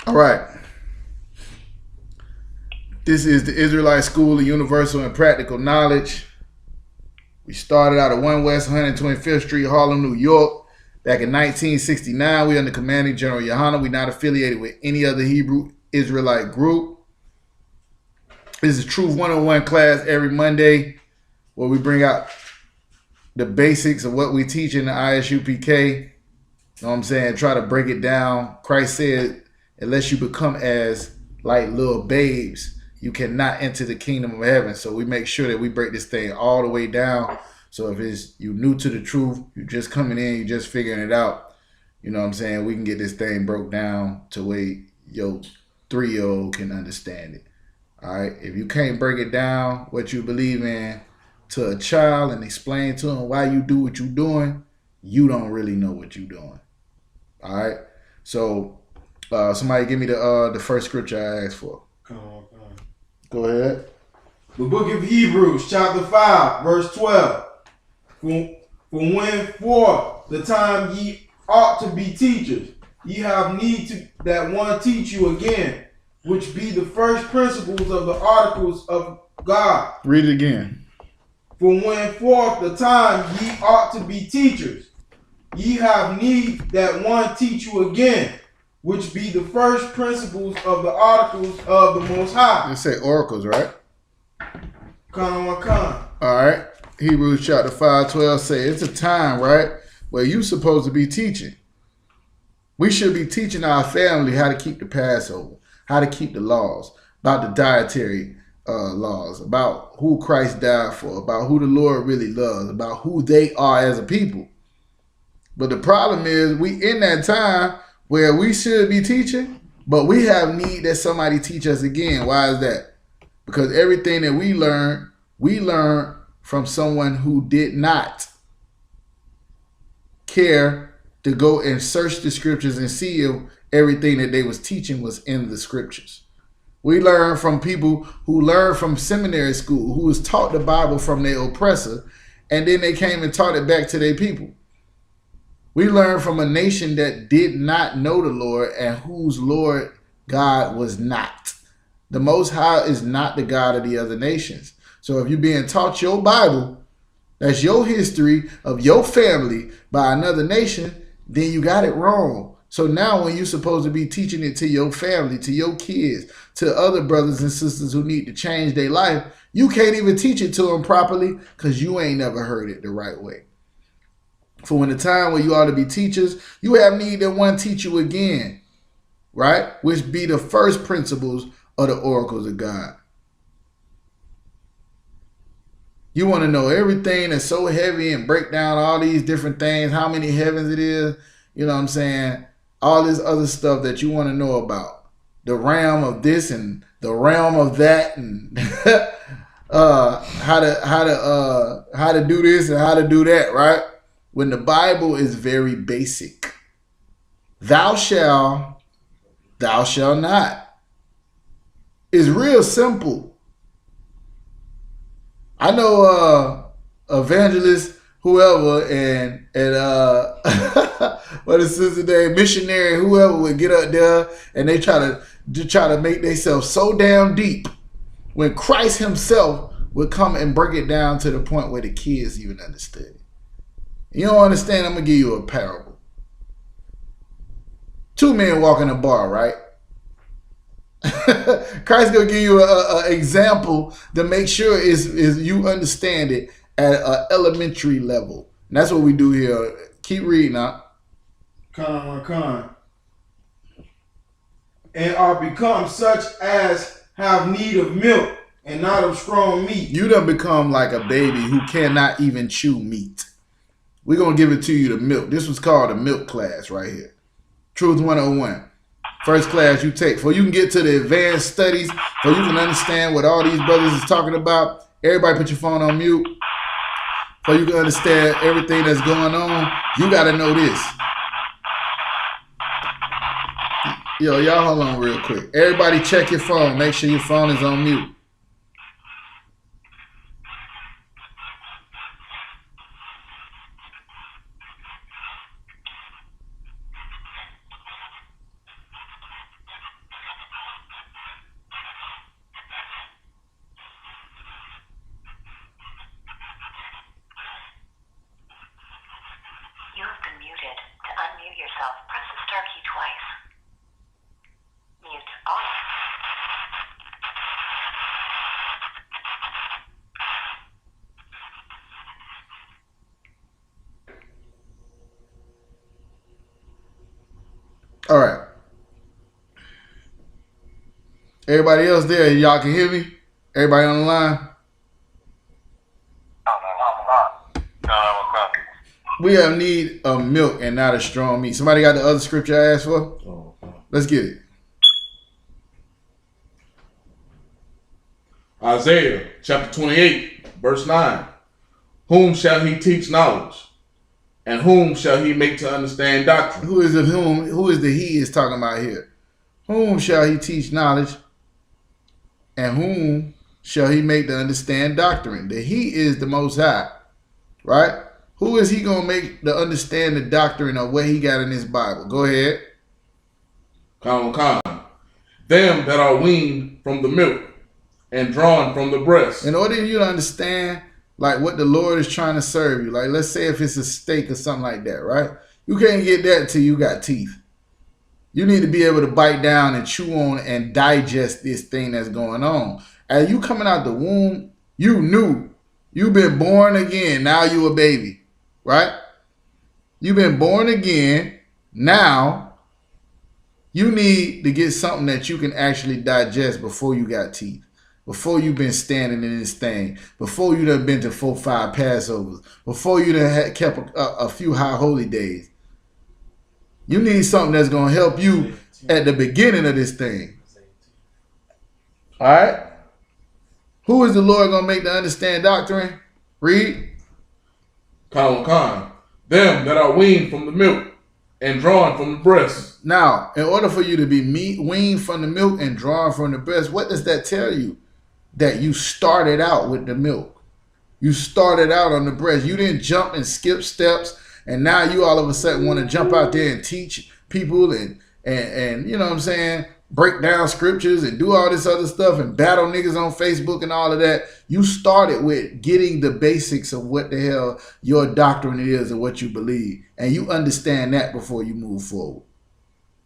All right. This is the Israelite School of Universal and Practical Knowledge. We started out at 1 West 125th Street, Harlem, New York. Back in 1969, we under commanding General YAHANNA. We're not affiliated with any other Hebrew Israelite group. This is Truth 101 class every Monday where we bring out the basics of what we teach in the I.S.U.P.K. You know what I'm saying? Try to break it down. Christ said, unless you become as like little babes, you cannot enter the kingdom of heaven. So we make sure that we break this thing all the way down. So if it's you new to the truth, you just coming in, you just figuring it out, you know what I'm saying? We can get this thing broke down to where your 3-year-old can understand it. All right. If you can't break it down, what you believe in, to a child and explain to them why you do what you're doing, you don't really know what you're doing. All right. So somebody give me the first scripture I asked for. Come on. Go ahead. The book of Hebrews, chapter 5, verse 12. For when for the time ye ought to be teachers, ye have need that one teach you again, which be the first principles of the articles of God. Read it again. For when for the time ye ought to be teachers, ye have need that one teach you again, which be the first principles of the articles of the Most High. They say oracles, right? All right. Hebrews chapter 5:12 say it's a time, right, where you supposed to be teaching. We should be teaching our family how to keep the Passover, how to keep the laws, about the dietary laws, about who Christ died for, about who the Lord really loves, about who they are as a people. But the problem is we in that time where we should be teaching, but we have need that somebody teach us again. Why is that? Because everything that we learn from someone who did not care to go and search the scriptures and see if everything that they was teaching was in the scriptures. We learn from people who learned from seminary school, who was taught the Bible from their oppressor, and then they came and taught it back to their people. We learn from a nation that did not know the Lord and whose Lord God was not. The Most High is not the God of the other nations. So if you're being taught your Bible, that's your history of your family by another nation, then you got it wrong. So now when you're supposed to be teaching it to your family, to your kids, to other brothers and sisters who need to change their life, you can't even teach it to them properly because you ain't never heard it the right way. For when the time where you ought to be teachers, you have need that one teach you again, right? Which be the first principles of the oracles of God. You want to know everything that's so heavy and break down all these different things, how many heavens it is, you know what I'm saying? All this other stuff that you want to know about. The realm of this and the realm of that and how to do this and how to do that, right? When the Bible is very basic. Thou shalt not. It's real simple. I know evangelist, whoever, and what is his name, missionary, whoever would get up there and they try to make themselves so damn deep when Christ himself would come and break it down to the point where the kids even understood it. You don't understand? I'm going to give you a parable. 2 men walk in a bar, right? Christ's going to give you an example to make sure is you understand it at an elementary level. And that's what we do here. Keep reading now. And are become such as have need of milk and not of strong meat. You done become like a baby who cannot even chew meat. We're going to give it to you the milk. This was called a milk class right here. Truth 101. First class you take. For you can get to the advanced studies, so you can understand what all these brothers is talking about. Everybody put your phone on mute. So you can understand everything that's going on. You got to know this. Yo, y'all hold on real quick. Everybody check your phone. Make sure your phone is on mute. All right. Everybody else there, y'all can hear me? Everybody on the line? We have need of milk and not a strong meat. Somebody got the other scripture I asked for? Let's get it. Isaiah chapter 28, verse 9. Whom shall he teach knowledge? And whom shall he make to understand doctrine? Who is the whom? Who is the he is talking about here? Whom shall he teach knowledge? And whom shall he make to understand doctrine? The he is the Most High, right? Who is he going to make to understand the doctrine of what he got in his Bible? Go ahead. Come. Them that are weaned from the milk and drawn from the breast. In order for you to understand like what the Lord is trying to serve you, like let's say if it's a steak or something like that, right? You can't get that until you got teeth. You need to be able to bite down and chew on and digest this thing that's going on. As you coming out the womb, you knew. You've been born again. Now you a baby, right? You've been born again. Now you need to get something that you can actually digest before you got teeth. Before you've been standing in this thing, before you done been to 4-5 Passovers, before you done kept a few high holy days. You need something that's going to help you at the beginning of this thing. All right? Who is the Lord going to make to understand doctrine? Read. Come. Them that are weaned from the milk and drawn from the breast. Now, in order for you to be weaned from the milk and drawn from the breast, what does that tell you? That you started out with the milk. You started out on the breast. You didn't jump and skip steps, and now you all of a sudden want to jump out there and teach people and you know what I'm saying, break down scriptures and do all this other stuff and battle niggas on Facebook and all of that. You started with getting the basics of what the hell your doctrine is and what you believe, and you understand that before you move forward.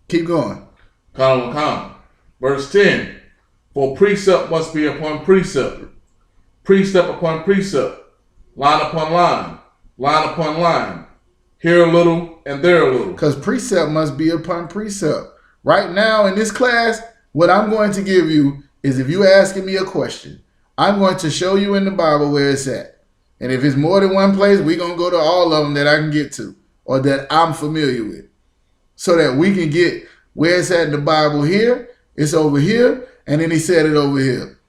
Keep going. Come. Verse 10. For precept must be upon precept, precept upon precept, line upon line, line upon line, here a little and there a little. Because precept must be upon precept. Right now in this class, what I'm going to give you is, if you asking me a question, I'm going to show you in the Bible where it's at. And if it's more than one place, we're going to go to all of them that I can get to or that I'm familiar with, so that we can get where it's at in the Bible. Here, it's over here. And then he said it over here.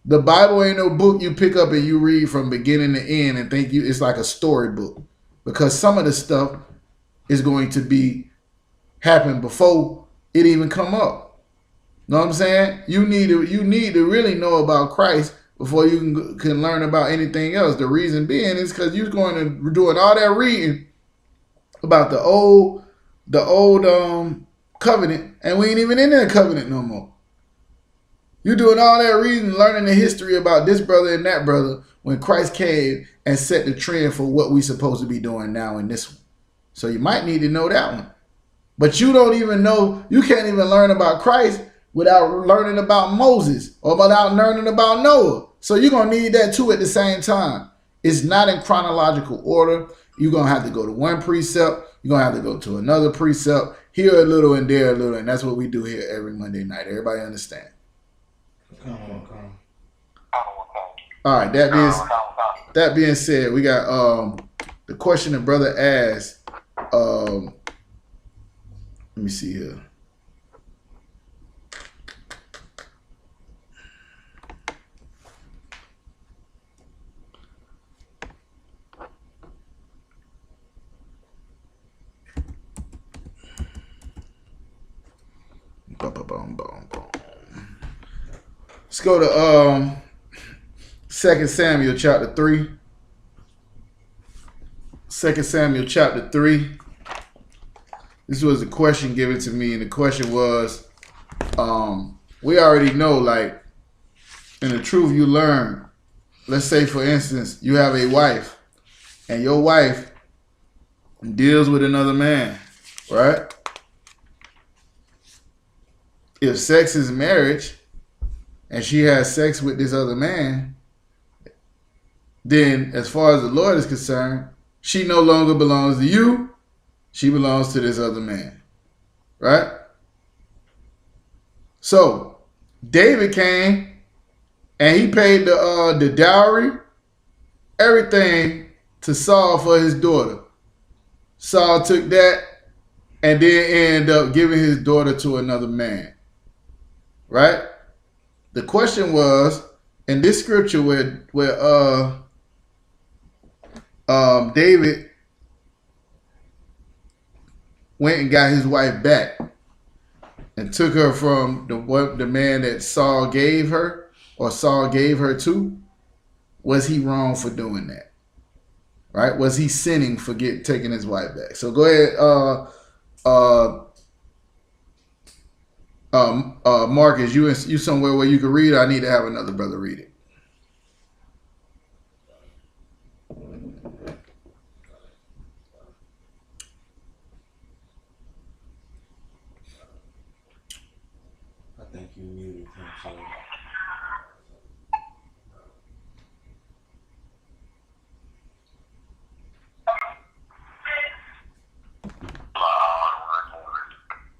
The Bible ain't no book you pick up and you read from beginning to end and think it's like a storybook. Because some of the stuff is going to be happen before it even come up. Know what I'm saying? You need to really know about Christ before you can learn about anything else. The reason being is because you're going to doing all that reading about the old covenant, and we ain't even in that covenant no more. You're doing all that reading, learning the history about this brother and that brother, when Christ came and set the trend for what we're supposed to be doing now in this one. So you might need to know that one. But you don't even know, you can't even learn about Christ without learning about Moses or without learning about Noah. So you're going to need that too at the same time. It's not in chronological order. You're going to have to go to one precept. You're going to have to go to another precept. Here a little and there a little. And that's what we do here every Monday night. Everybody understand? Come. All right, that being said, we got the question the brother asked. Let me see here. Let's go to 2 Samuel chapter 3. 2 Samuel chapter 3. This was a question given to me, and the question was, we already know, like, in the truth you learn, let's say, for instance, you have a wife, and your wife deals with another man, right? If sex is marriage, and she has sex with this other man, then as far as the Lord is concerned, she no longer belongs to you. She belongs to this other man, right? So David came and he paid the dowry, everything to Saul for his daughter. Saul took that and then ended up giving his daughter to another man. Right? The question was in this scripture where David went and got his wife back and took her from the man that Saul gave her or Saul gave her to. Was he wrong for doing that? Right? Was he sinning for taking his wife back? So go ahead, Marcus, you somewhere where you can read. I need to have another brother read it. I think you muted him. So.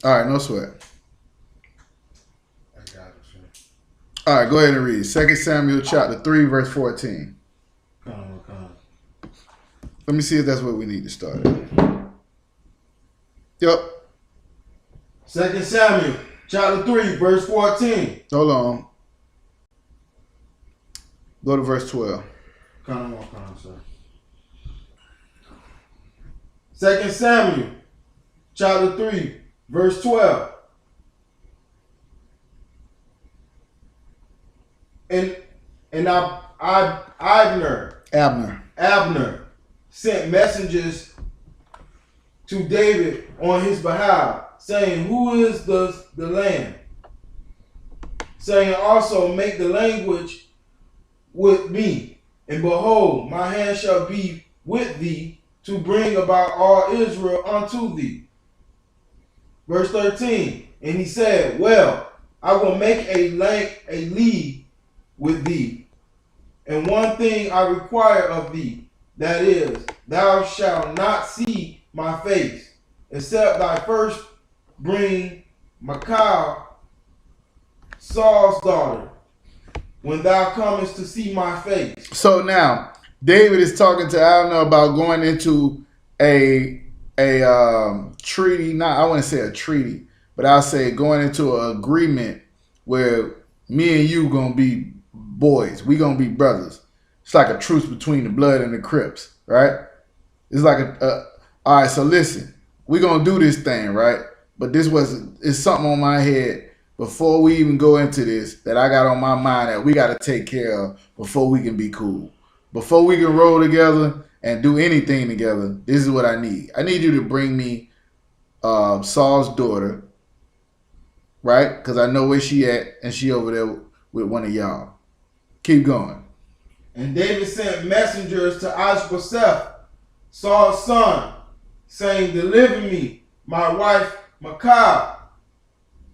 All right, no sweat. I got it, sir. All right, go ahead and read. 2 Samuel chapter 3, verse 14. Come on. Let me see if that's what we need to start at. Yep. 2 Samuel chapter 3, verse 14. Hold on. Go to verse 12. Come on, sir. 2 Samuel chapter 3, verse 12. And Abner sent messengers to David on his behalf, saying, "Who is the land?" Saying also, "Make the language with me, and behold, my hand shall be with thee to bring about all Israel unto thee." Verse 13, and he said, "Well, I will make a league with thee, and one thing I require of thee, that is, thou shalt not see my face, except thou first bring Michal, Saul's daughter, when thou comest to see my face." So now David is talking to Abner about going into a treaty. Not, I wouldn't say a treaty, but I'll say going into an agreement where me and you gonna be boys. We gonna be brothers. It's like a truce between the blood and the Crips, right? It's like all right. So listen, we gonna do this thing, right? But it's something on my head before we even go into this that I got on my mind that we got to take care of before we can be cool. Before we can roll together and do anything together, this is what I need. I need you to bring me Saul's daughter, right? Because I know where she at, and she over there with one of y'all. Keep going. And David sent messengers to I.S.U.P.K, Saul's son, saying, "Deliver me my wife Michal,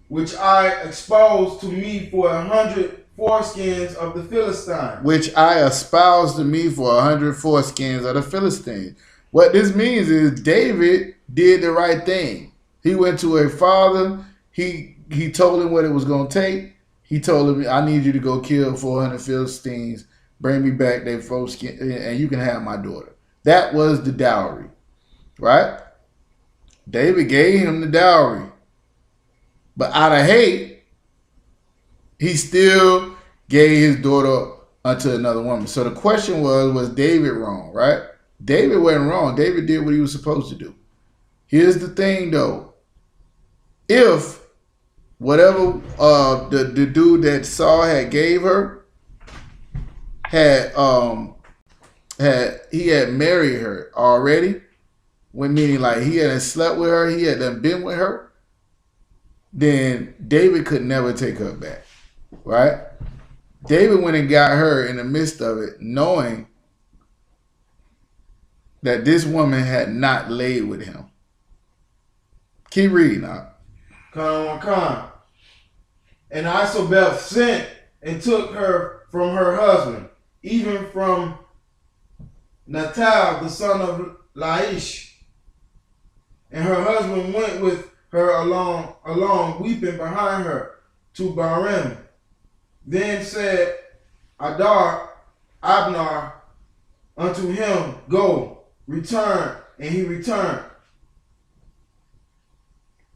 which I exposed to me for 100 foreskins of the Philistines." Which I espoused to me for 100 foreskins of the Philistines. What this means is David did the right thing. He went to a father. He told him what it was going to take. He told him, "I need you to go kill 400 Philistines. Bring me back their foreskin, and you can have my daughter." That was the dowry, right? David gave him the dowry. But out of hate, he still gave his daughter unto another woman. So the question was David wrong, right? David wasn't wrong. David did what he was supposed to do. Here's the thing, though. If whatever the dude that Saul had gave her had married her already, when meaning like he hadn't slept with her, he hadn't been with her, then David could never take her back, right? David went and got her in the midst of it, knowing that this woman had not laid with him. Keep reading now. Come. And I.S.U.P.K sent and took her from her husband, even from Natal, the son of Laish. And her husband went with her along, weeping behind her. to Barim. Then said Abner unto him, Go, return. And he returned.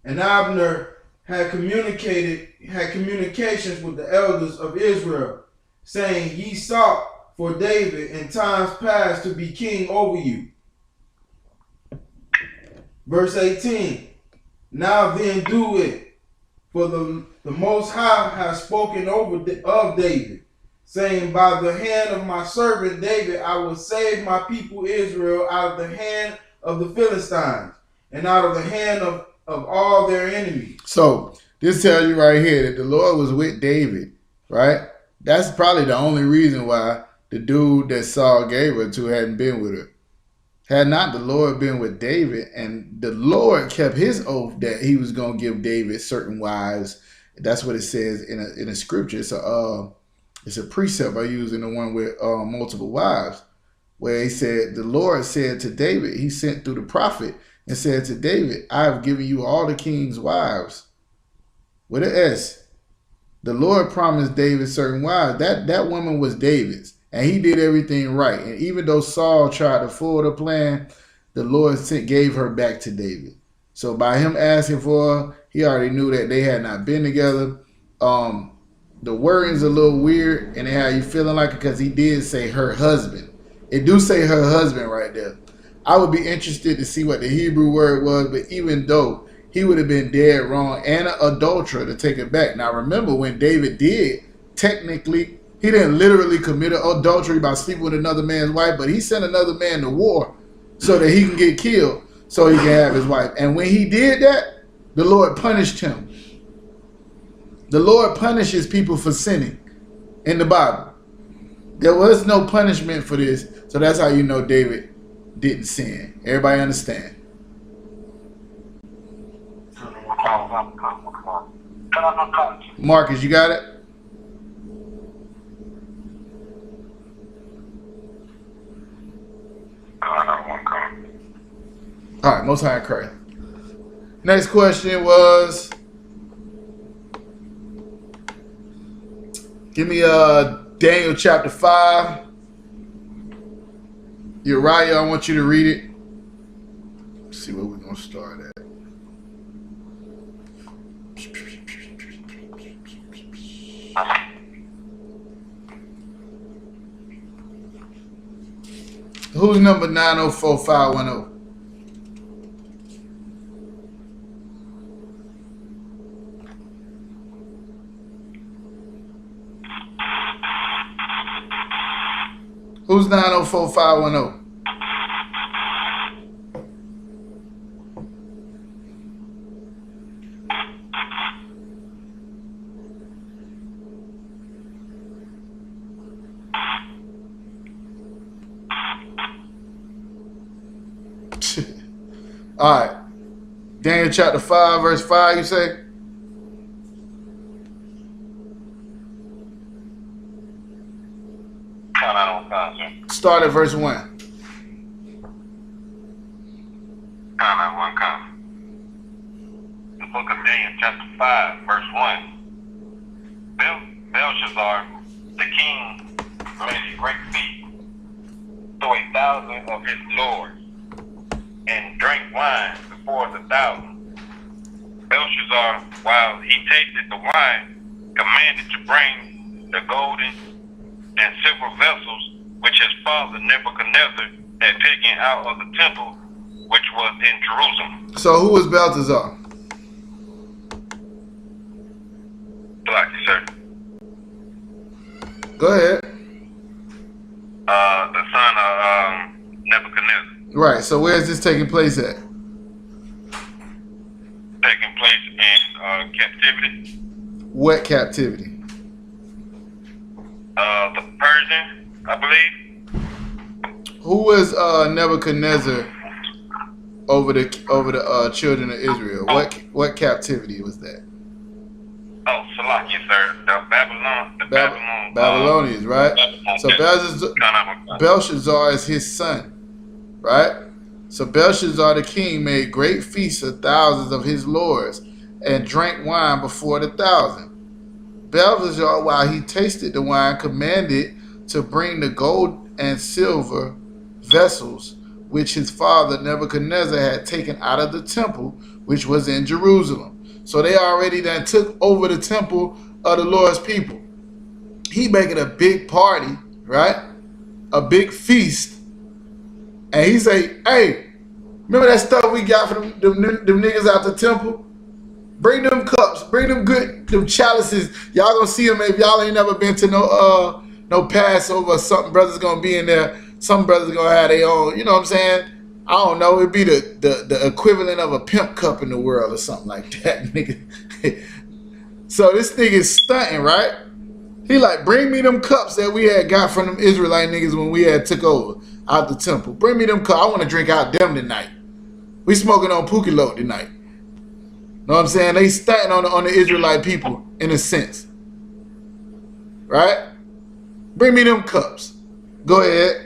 And Abner had communications with the elders of Israel, saying, Ye sought for David in times past to be king over you. Verse 18. Now then do it, for the Most High has spoken of David, saying, By the hand of my servant David I will save my people Israel out of the hand of the Philistines, and out of the hand of all their enemies. So this tells you right here that the Lord was with David, right? That's probably the only reason why the dude that Saul gave her to hadn't been with her. Had not the Lord been with David, and the Lord kept his oath that he was going to give David certain wives. That's what it says in a scripture. It's a precept I use in the one with multiple wives, where he said, the Lord said to David, he sent through the prophet and said to David, I have given you all the king's wives. With an S. The Lord promised David certain wives. That woman was David's. And he did everything right. And even though Saul tried to foil the plan, the Lord gave her back to David. So by him asking for her, he already knew that they had not been together. The wording's a little weird, and how you feeling like it, because he did say her husband. It do say her husband right there. I would be interested to see what the Hebrew word was, but even though he would have been dead wrong and an adulterer to take it back. Now remember, when David did, technically, he didn't literally commit adultery by sleeping with another man's wife, but he sent another man to war so that he can get killed so he can have his wife. And when he did that, the Lord punished him. The Lord punishes people for sinning in the Bible. There was no punishment for this, so that's how you know David didn't sin. Everybody understand? Marcus, you got it? All right, Most High in Christ. Next question was, give me Daniel chapter 5. Uriah, I want you to read it. Let's see where we're going to start at. Who's number 904-510? Who's 904-510? All right. Daniel chapter 5, verse 5, you say? Start at verse 1. The book of Daniel, chapter 5, verse 1. Belshazzar, the king, made a great feast to 1,000 of his lords, and drank wine before the 1,000. Belshazzar, while he tasted the wine, commanded to bring the golden and silver vessels which his father Nebuchadnezzar had taken out of the temple which was in Jerusalem. So who was Balthazar? Black, sir. Go ahead. The son of Nebuchadnezzar. Right, so where is this taking place at? Taking place in captivity. What captivity? The Persian, I believe. Who was Nebuchadnezzar over the children of Israel? What captivity was that? Oh, Salakia, sir. The Babylonians, right? So Belshazzar is his son, right? So Belshazzar the king made great feasts of thousands of his lords and drank wine before the 1,000. Belshazzar, while he tasted the wine, commanded to bring the gold and silver vessels which his father Nebuchadnezzar had taken out of the temple, which was in Jerusalem. So they already then took over the temple of the Lord's people. He making a big party, right? A big feast. And he say, hey, remember that stuff we got from them niggas out the temple? Bring them cups, bring them chalices. Y'all gonna see them if y'all ain't never been to no Passover or something. Brothers gonna be in there. Some brothers gonna have their own, you know what I'm saying? I don't know, it'd be the equivalent of a pimp cup in the world or something like that, nigga. So this nigga's stunting, right? He like, bring me them cups that we had got from them Israelite niggas when we had took over out the temple. Bring me them cups. I want to drink out them tonight. We smoking on Pookie Load tonight. Know what I'm saying? They stunting on the Israelite people in a sense. Right? Bring me them cups. Go ahead.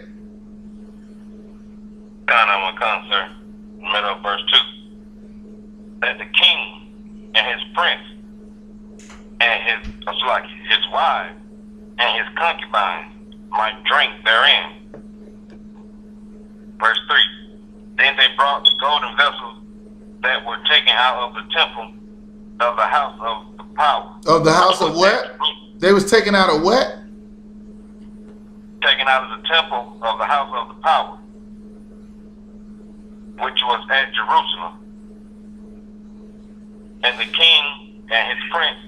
Sir. Middle of verse 2. That the king and his prince and his wife and his concubines might drink therein. Verse 3. Then they brought the golden vessels that were taken out of the temple of the house of the power. Of the house of what? They was taken out of what? Taken out of the temple of the house of the power, which was at Jerusalem. And the king and his prince,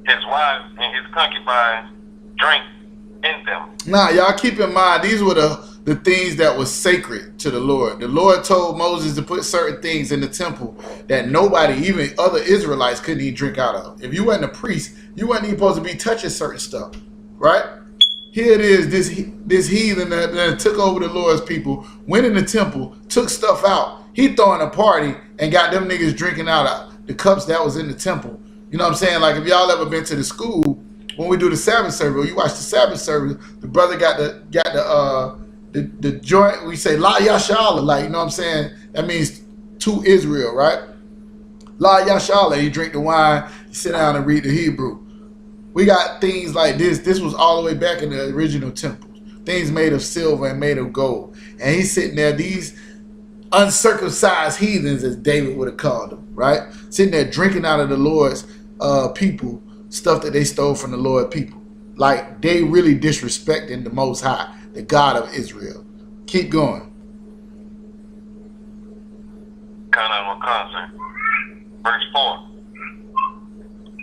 his wives, and his concubines drank in them. Nah, y'all keep in mind, these were the things that was sacred to the Lord. The Lord told Moses to put certain things in the temple that nobody, even other Israelites, couldn't even drink out of. If you wasn't a priest, you wasn't even supposed to be touching certain stuff, right? Here it is, this heathen that took over the Lord's people, went in the temple, took stuff out. He throwing a party and got them niggas drinking out of the cups that was in the temple. You know what I'm saying? Like if y'all ever been to the school, when we do the Sabbath service, you watch the Sabbath service, the brother got the joint, we say La Yashala, like, you know what I'm saying? That means to Israel, right? La Yashala, you drink the wine, you sit down and read the Hebrew. We got things like this. This was all the way back in the original temples. Things made of silver and made of gold. And he's sitting there, these uncircumcised heathens, as David would have called them, right? Sitting there drinking out of the Lord's people, stuff that they stole from the Lord people. Like they really disrespecting the Most High, the God of Israel. Keep going. Verse 4.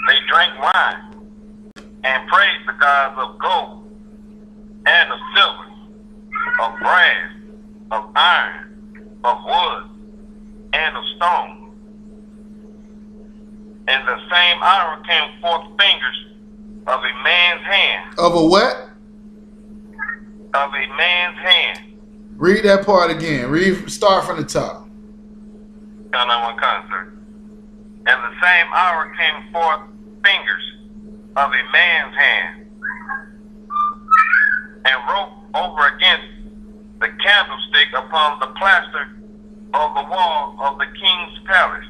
They drank wine and praised the gods of gold and of silver, of brass, of iron, of wood, and of stone. In the same hour came forth fingers of a man's hand. Of a what? Of a man's hand. Read that part again. Start from the top. In the same hour came forth fingers of a man's hand, and wrote over against the candlestick upon the plaster of the wall of the king's palace.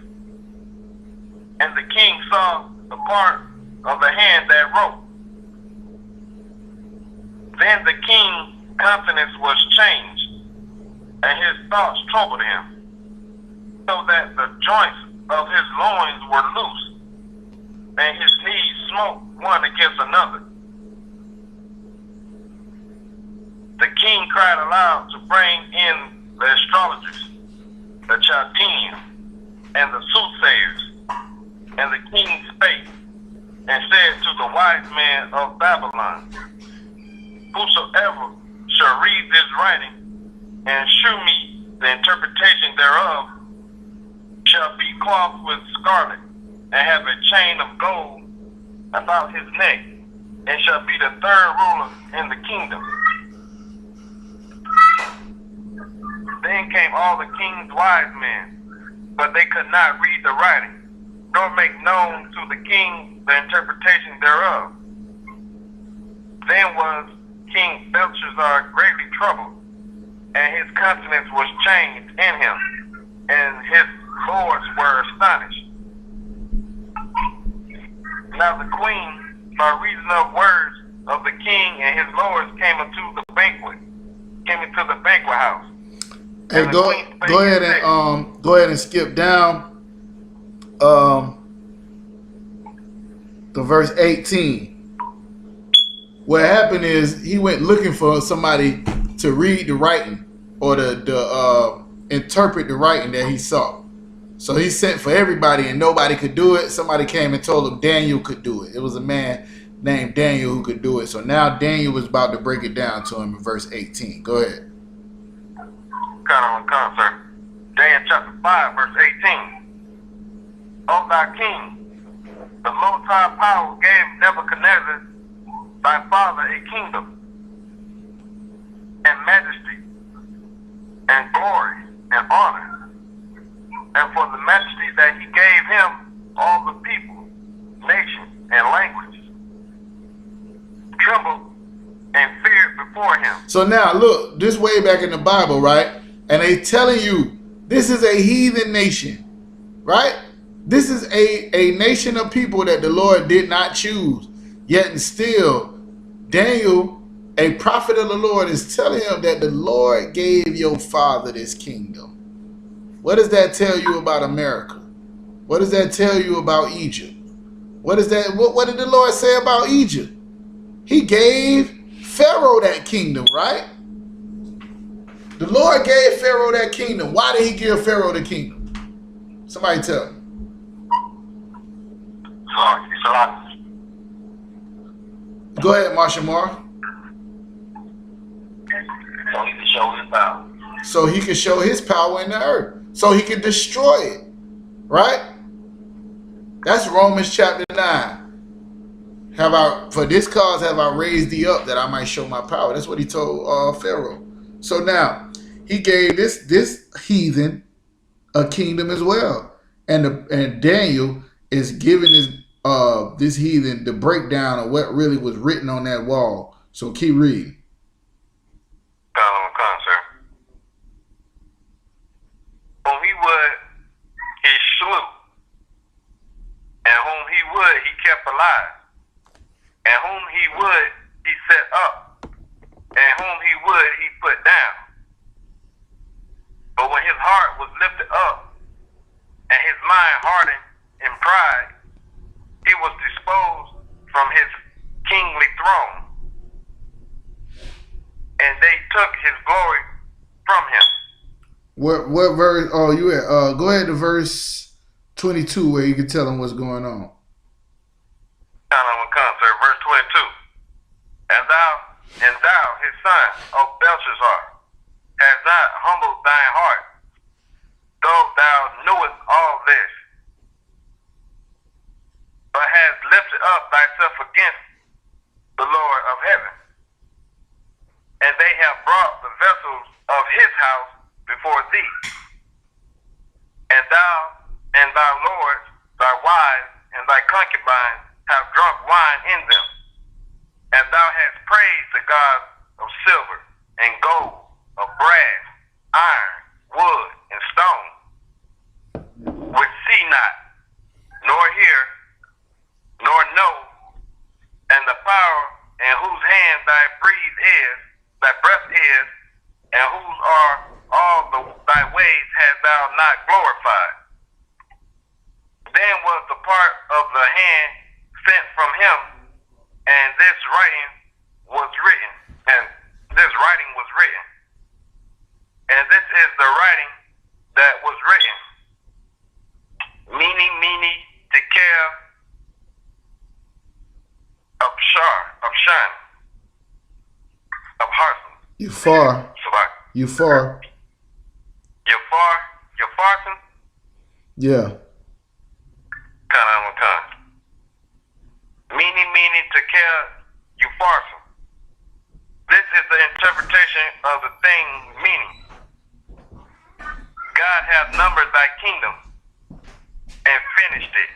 And the king saw the part of the hand that wrote. Then the king's countenance was changed, and his thoughts troubled him, so that the joints of his loins were loose, and his knees smote one against another. The king cried aloud to bring in the astrologers, the Chaldeans, and the soothsayers. And the king spake and said to the wise men of Babylon, whosoever shall read this writing and shew me the interpretation thereof shall be clothed with scarlet and have a chain of gold about his neck, and shall be the third ruler in the kingdom. Then came all the king's wise men, but they could not read the writing, nor make known to the king the interpretation thereof. Then was King Belshazzar greatly troubled, and his countenance was changed in him, and his lords were astonished. Now the queen by reason of words of the king and his lords came into the banquet house. Hey, And the go queen spake ahead said, and go ahead and skip down to verse 18. What happened is he went looking for somebody to read the writing or to interpret the writing that he saw. So he sent for everybody and nobody could do it. Somebody came and told him Daniel could do it. It was a man named Daniel who could do it. So now Daniel was about to break it down to him in verse 18. Go ahead. Come, sir. Daniel chapter 5, verse 18. O thy king, the Most High Power gave Nebuchadnezzar thy father a kingdom, and majesty, and glory, and honor. And for the majesty that he gave him, all the people, nations, and languages trembled and feared before him. So now look, this way back in the Bible, right? And they telling you this is a heathen nation, right? This is a nation of people that the Lord did not choose. Yet and still, Daniel, a prophet of the Lord, is telling him that the Lord gave your father this kingdom. What does that tell you about America? What does that tell you about Egypt? What is that? What did the Lord say about Egypt? He gave Pharaoh that kingdom, right? The Lord gave Pharaoh that kingdom. Why did he give Pharaoh the kingdom? Somebody tell me. Go ahead, Marsha Moore. So he could show his power. So he could show his power in the earth. So he could destroy it. Right? That's Romans chapter 9. For this cause have I raised thee up that I might show my power. That's what he told Pharaoh. So now he gave this heathen a kingdom as well. And Daniel is giving this heathen the breakdown of what really was written on that wall. So keep reading. Come, sir. Whom he would, he slew. And whom he would, he kept alive. And whom he would, he set up. And whom he would, he put down. But when his heart was lifted up, and his mind hardened in pride, he was disposed from his kingly throne, and they took his glory from him. What verse? Oh, you at? Go ahead to verse 22 where you can tell them what's going on. Come, sir. Verse 22. And thou, his son, O Belshazzar, hast not humbled thine heart, though thou knewest all this, but hast lifted up thyself against the Lord of heaven. And they have brought the vessels of his house before thee. And thou and thy lords, thy wives, and thy concubines have drunk wine in them. And thou hast praised the gods of silver and gold, of brass, iron, wood, and stone, which see not, nor hear, nor know, and the power in whose hand thy breath is, and whose are all thy ways hast thou not glorified. Then was the part of the hand sent from him, and this writing was written, and this is the writing that was written. Mene, Tekel, of Shan, of Harson. You far. Yeah. Mene, Tekel, Upharsin. This is the interpretation of the thing meaning. God hath numbered thy kingdom and finished it.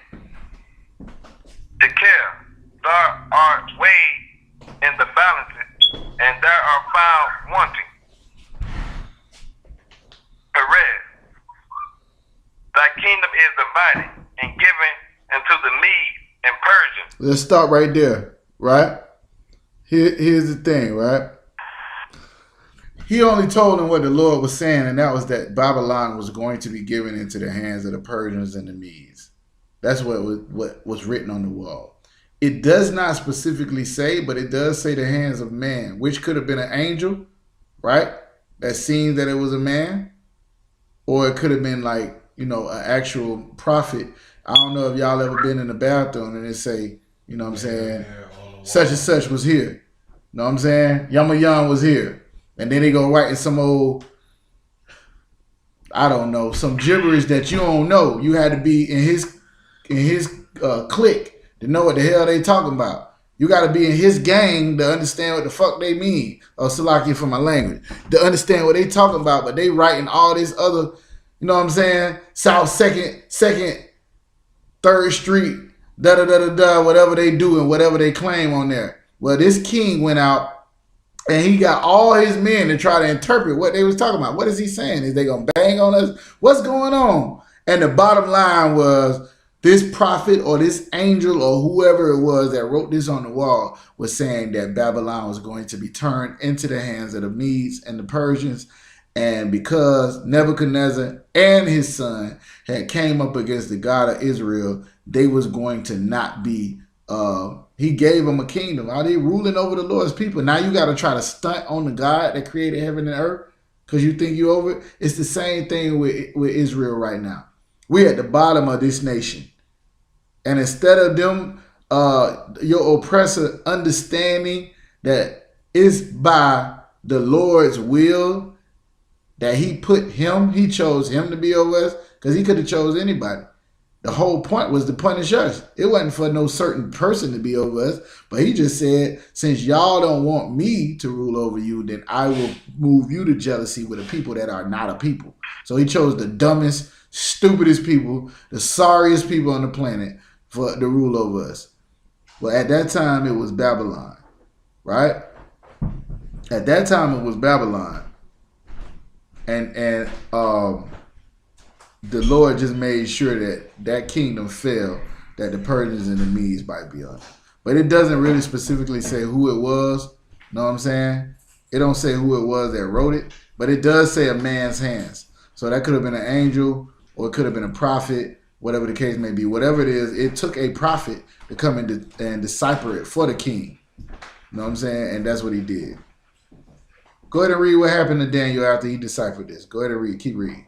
Tekel, thou art weighed in the balances, and thou art found wanting. Perez, thy kingdom is divided and given unto the Medes and Persians. Let's stop right there. right? Here's the thing, right? He only told him what the Lord was saying, and that was that Babylon was going to be given into the hands of the Persians and the Medes. That's what was written on the wall. It does not specifically say, but it does say the hands of man, which could have been an angel, right? That seems that it was a man, or it could have been like, you know, an actual prophet. I don't know if y'all ever been in the bathroom and it say, you know what I'm saying, such and such was here. You know what I'm saying? Yama Yan was here. And then they go writing some old, I don't know, some gibberish that you don't know. You had to be in his clique to know what the hell they talking about. You got to be in his gang to understand what the fuck they mean. Or Salaki for my language. To understand what they talking about, but they writing all this other, you know what I'm saying? South 2nd, 3rd Street, da-da-da-da-da, whatever they do and whatever they claim on there. Well, this king went out and he got all his men to try to interpret what they was talking about. What is he saying? Is they going to bang on us? What's going on? And the bottom line was this prophet or this angel or whoever it was that wrote this on the wall was saying that Babylon was going to be turned into the hands of the Medes and the Persians. And because Nebuchadnezzar and his son had came up against the God of Israel, they was going to not be, he gave them a kingdom. Are they ruling over the Lord's people? Now you got to try to stunt on the God that created heaven and earth because you think you over it. It's the same thing with Israel right now. We're at the bottom of this nation. And instead of them, your oppressor understanding that it's by the Lord's will that he put him, he chose him to be over us, because he could have chose anybody. The whole point was to punish us. It wasn't for no certain person to be over us, but he just said, since y'all don't want me to rule over you, then I will move you to jealousy with the people that are not a people. So he chose the dumbest, stupidest people, the sorriest people on the planet for to rule over us. Well, at that time, it was Babylon, right? At that time, it was Babylon. And the Lord just made sure that that kingdom fell, that the Persians and the Medes might be on it. But it doesn't really specifically say who it was. Know what I'm saying? It don't say who it was that wrote it, but it does say a man's hands. So that could have been an angel or it could have been a prophet, whatever the case may be. Whatever it is, it took a prophet to come and decipher it for the king. You know what I'm saying? And that's what he did. Go ahead and read what happened to Daniel after he deciphered this. Go ahead and read. Keep reading.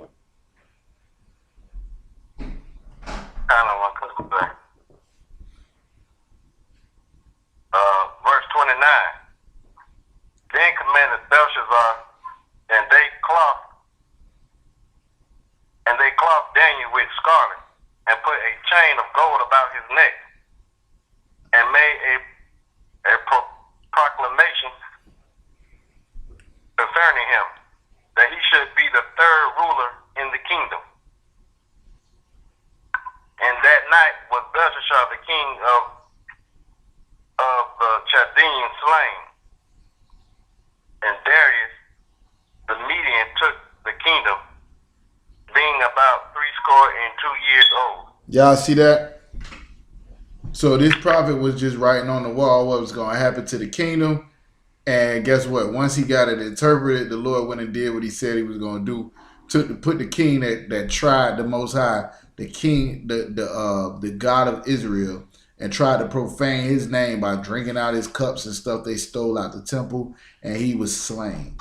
Verse 29. Then commanded Belshazzar, and they clothed Daniel with scarlet, and put a chain of gold about his neck, and made a proclamation concerning him, that he should be the third ruler in the kingdom. And that night was Belshazzar the king of the Chaldeans slain, and Darius the Median took the kingdom, being about 62 years old. Y'all see that? So this prophet was just writing on the wall what was going to happen to the kingdom. And guess what? Once he got it interpreted, the Lord went and did what he said he was going to do. Put the king that tried the Most High, the king, the God of Israel, and tried to profane his name by drinking out his cups and stuff they stole out the temple, and he was slain.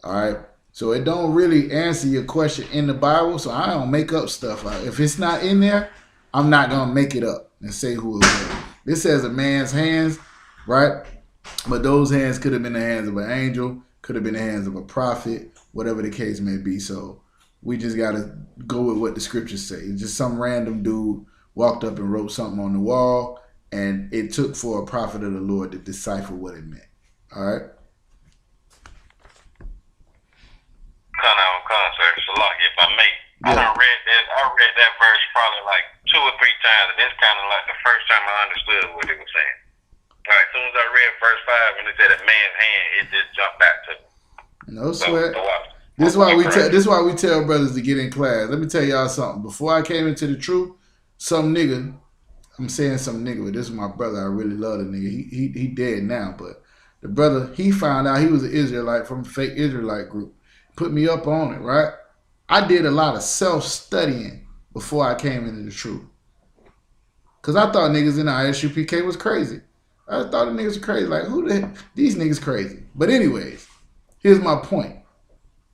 All right? So it don't really answer your question in the Bible, so I don't make up stuff. If it's not in there, I'm not going to make it up and say who it was. This says a man's hands, right? But those hands could have been the hands of an angel, could have been the hands of a prophet, whatever the case may be. So we just got to go with what the scriptures say. It's just some random dude walked up and wrote something on the wall, and it took for a prophet of the Lord to decipher what it meant. All right? Sir. Salaki, if I may. Yeah. I read that verse probably like 2 or 3 times, and it's kind of like the first time I understood what it was saying. All right, as soon as I read verse 5, when it said a man's hand, it just jumped back to me. No sweat. This is why we tell brothers to get in class. Let me tell y'all something. Before I came into the truth, some nigga, I'm saying some nigga, but this is my brother. I really love the nigga. He dead now, but the brother, he found out he was an Israelite from a fake Israelite group. Put me up on it, right? I did a lot of self-studying before I came into the truth. Because I thought niggas in the I.S.U.P.K was crazy. I thought the niggas were crazy. Like, who the heck? These niggas crazy. But anyways, here's my point.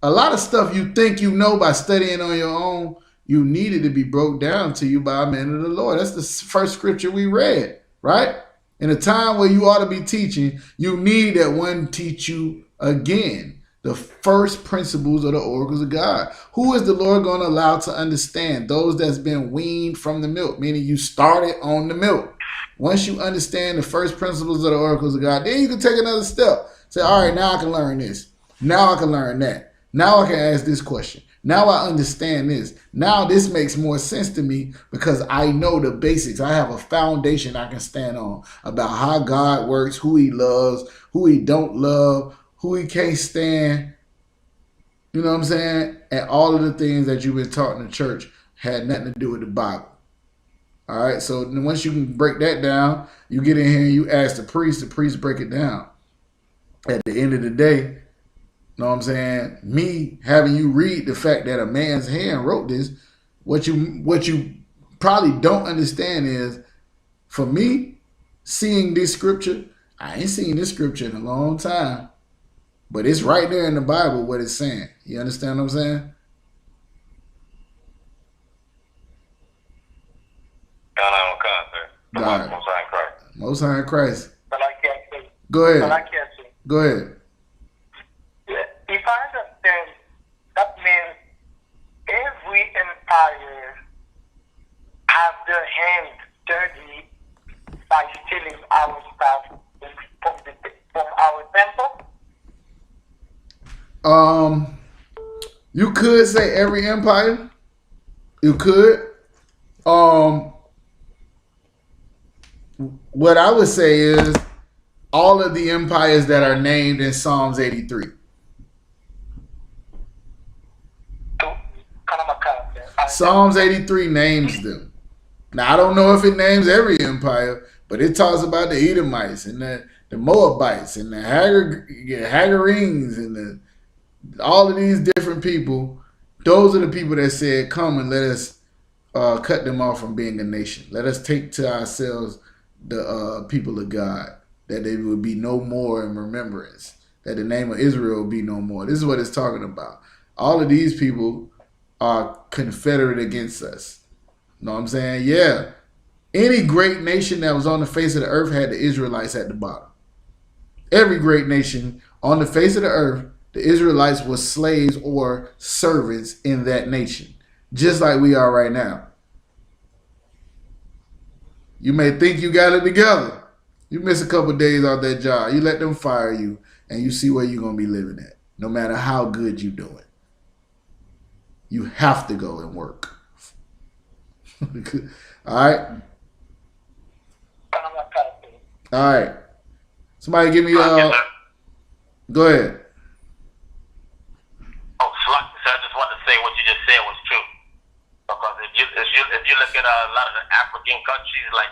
A lot of stuff you think you know by studying on your own, you needed to be broke down to you by a man of the Lord. That's the first scripture we read, right? In a time where you ought to be teaching, you need that one teach you again. The first principles of the oracles of God. Who is the Lord going to allow to understand? Those that's been weaned from the milk, meaning you started on the milk. Once you understand the first principles of the oracles of God, then you can take another step. Say, all right, now I can learn this. Now I can learn that. Now I can ask this question. Now I understand this. Now this makes more sense to me because I know the basics. I have a foundation I can stand on about how God works, who he loves, who he don't love, who he can't stand. You know what I'm saying? And all of the things that you've been taught in the church had nothing to do with the Bible. All right, so once you can break that down, you get in here and you ask the priest break it down. At the end of the day, you know what I'm saying? Me having you read the fact that a man's hand wrote this, what you probably don't understand is, for me, seeing this scripture, I ain't seen this scripture in a long time, but it's right there in the Bible what it's saying. You understand what I'm saying? God. Most High in Christ. Most High in Christ. But I can't say. Go ahead. But I can't say. Go ahead. If I understand, that means every empire have their hands dirty by stealing our stuff from our temple. You could say every empire. You could. What I would say is all of the empires that are named in Psalms 83. Psalms 83 names them. Now, I don't know if it names every empire, but it talks about the Edomites and the Moabites and the Hagarenes and all of these different people. Those are the people that said, come and let us cut them off from being a nation. Let us take to ourselves the people of God, that they would be no more in remembrance, that the name of Israel will be no more. This is what it's talking about. All of these people are confederate against us. You know what I'm saying? Yeah. Any great nation that was on the face of the earth had the Israelites at the bottom. Every great nation on the face of the earth, the Israelites were slaves or servants in that nation, just like we are right now. You may think you got it together. You miss a couple of days off that job. You let them fire you, and you see where you're going to be living at, no matter how good you're doing. You have to go and work. All right? All right. Somebody give me... Go ahead. Oh, so I just want to say what you just said was true. Because if you look at a lot of the African countries like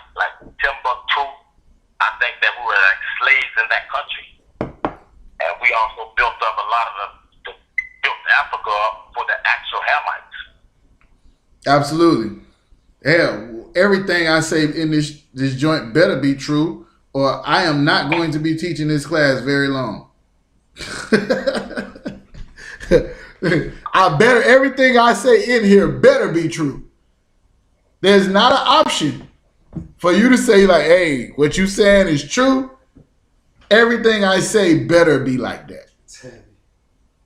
Timbuktu, I think that we were like slaves in that country, and we also built up a lot of built Africa up for the actual Hamites. Absolutely. Hell, everything I say in this joint better be true, or I am not going to be teaching this class very long. Everything I say in here better be true. There's not an option for you to say like, hey, what you saying is true. Everything I say better be like that.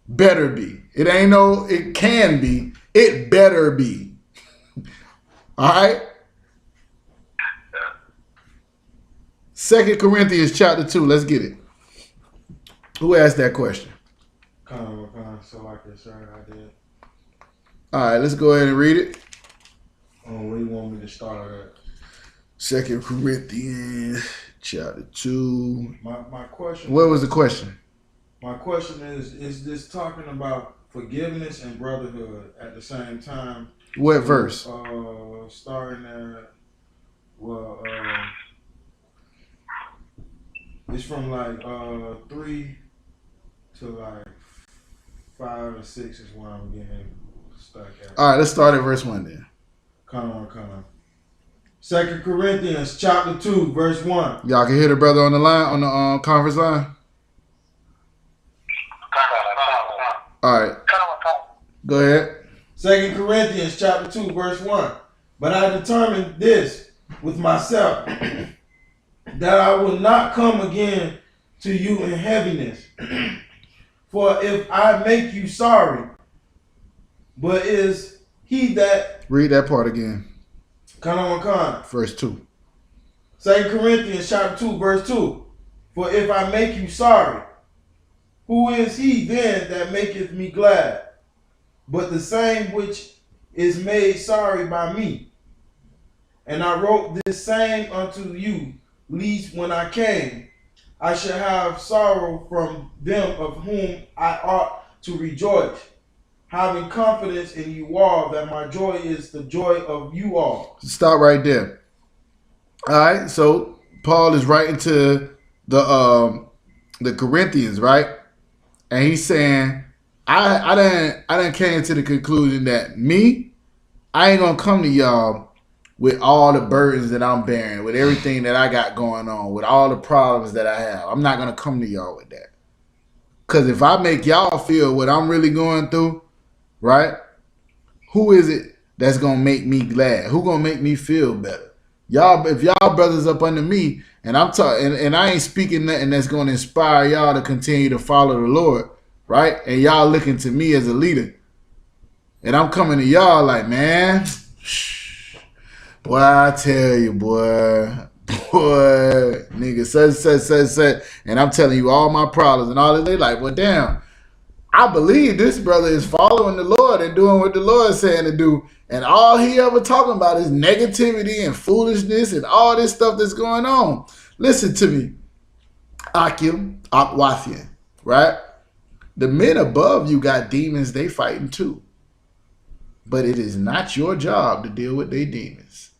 Better be. It ain't no, it can be. It better be. All right? 2 Corinthians chapter 2. Let's get it. Who asked that question? So like I said, I did. All right, let's go ahead and read it. Where you want me to start at? 2 Corinthians chapter 2. My question. What was the question? My question is this talking about forgiveness and brotherhood at the same time? What verse? Starting at Well, it's from like 3 to like 5 and 6 is where I'm getting stuck at. All right, let's start at verse 1 then. Come on. 2 Corinthians chapter 2, verse 1. Y'all can hear the brother on the line, on the conference line? All right. Go ahead. 2 Corinthians chapter 2, verse 1. But I determined this with myself, that I will not come again to you in heaviness. For if I make you sorry, but is he that... Read that part again. Verse 2. 2 Corinthians chapter 2, verse 2. For if I make you sorry, who is he then that maketh me glad? But the same which is made sorry by me. And I wrote this same unto you, lest when I came, I should have sorrow from them of whom I ought to rejoice, having confidence in you all that my joy is the joy of you all. Stop right there. All right, so Paul is writing to the Corinthians, right? And he's saying, I done came to the conclusion that I ain't gonna come to y'all with all the burdens that I'm bearing, with everything that I got going on, with all the problems that I have. I'm not gonna come to y'all with that. Cause if I make y'all feel what I'm really going through, right? Who is it that's gonna make me glad? Who gonna make me feel better? Y'all, if y'all brothers up under me, and I'm talking, and I ain't speaking nothing that's gonna inspire y'all to continue to follow the Lord, right? And y'all looking to me as a leader, and I'm coming to y'all like, man, boy, I tell you, boy, nigga, such, and I'm telling you all my problems and all that. They like, well, damn, I believe this brother is following the Lord and doing what the Lord is saying to do. And all he ever talking about is negativity and foolishness and all this stuff that's going on. Listen to me. I.S.U.P.K, right? The men above you got demons they fighting too. But it is not your job to deal with their demons.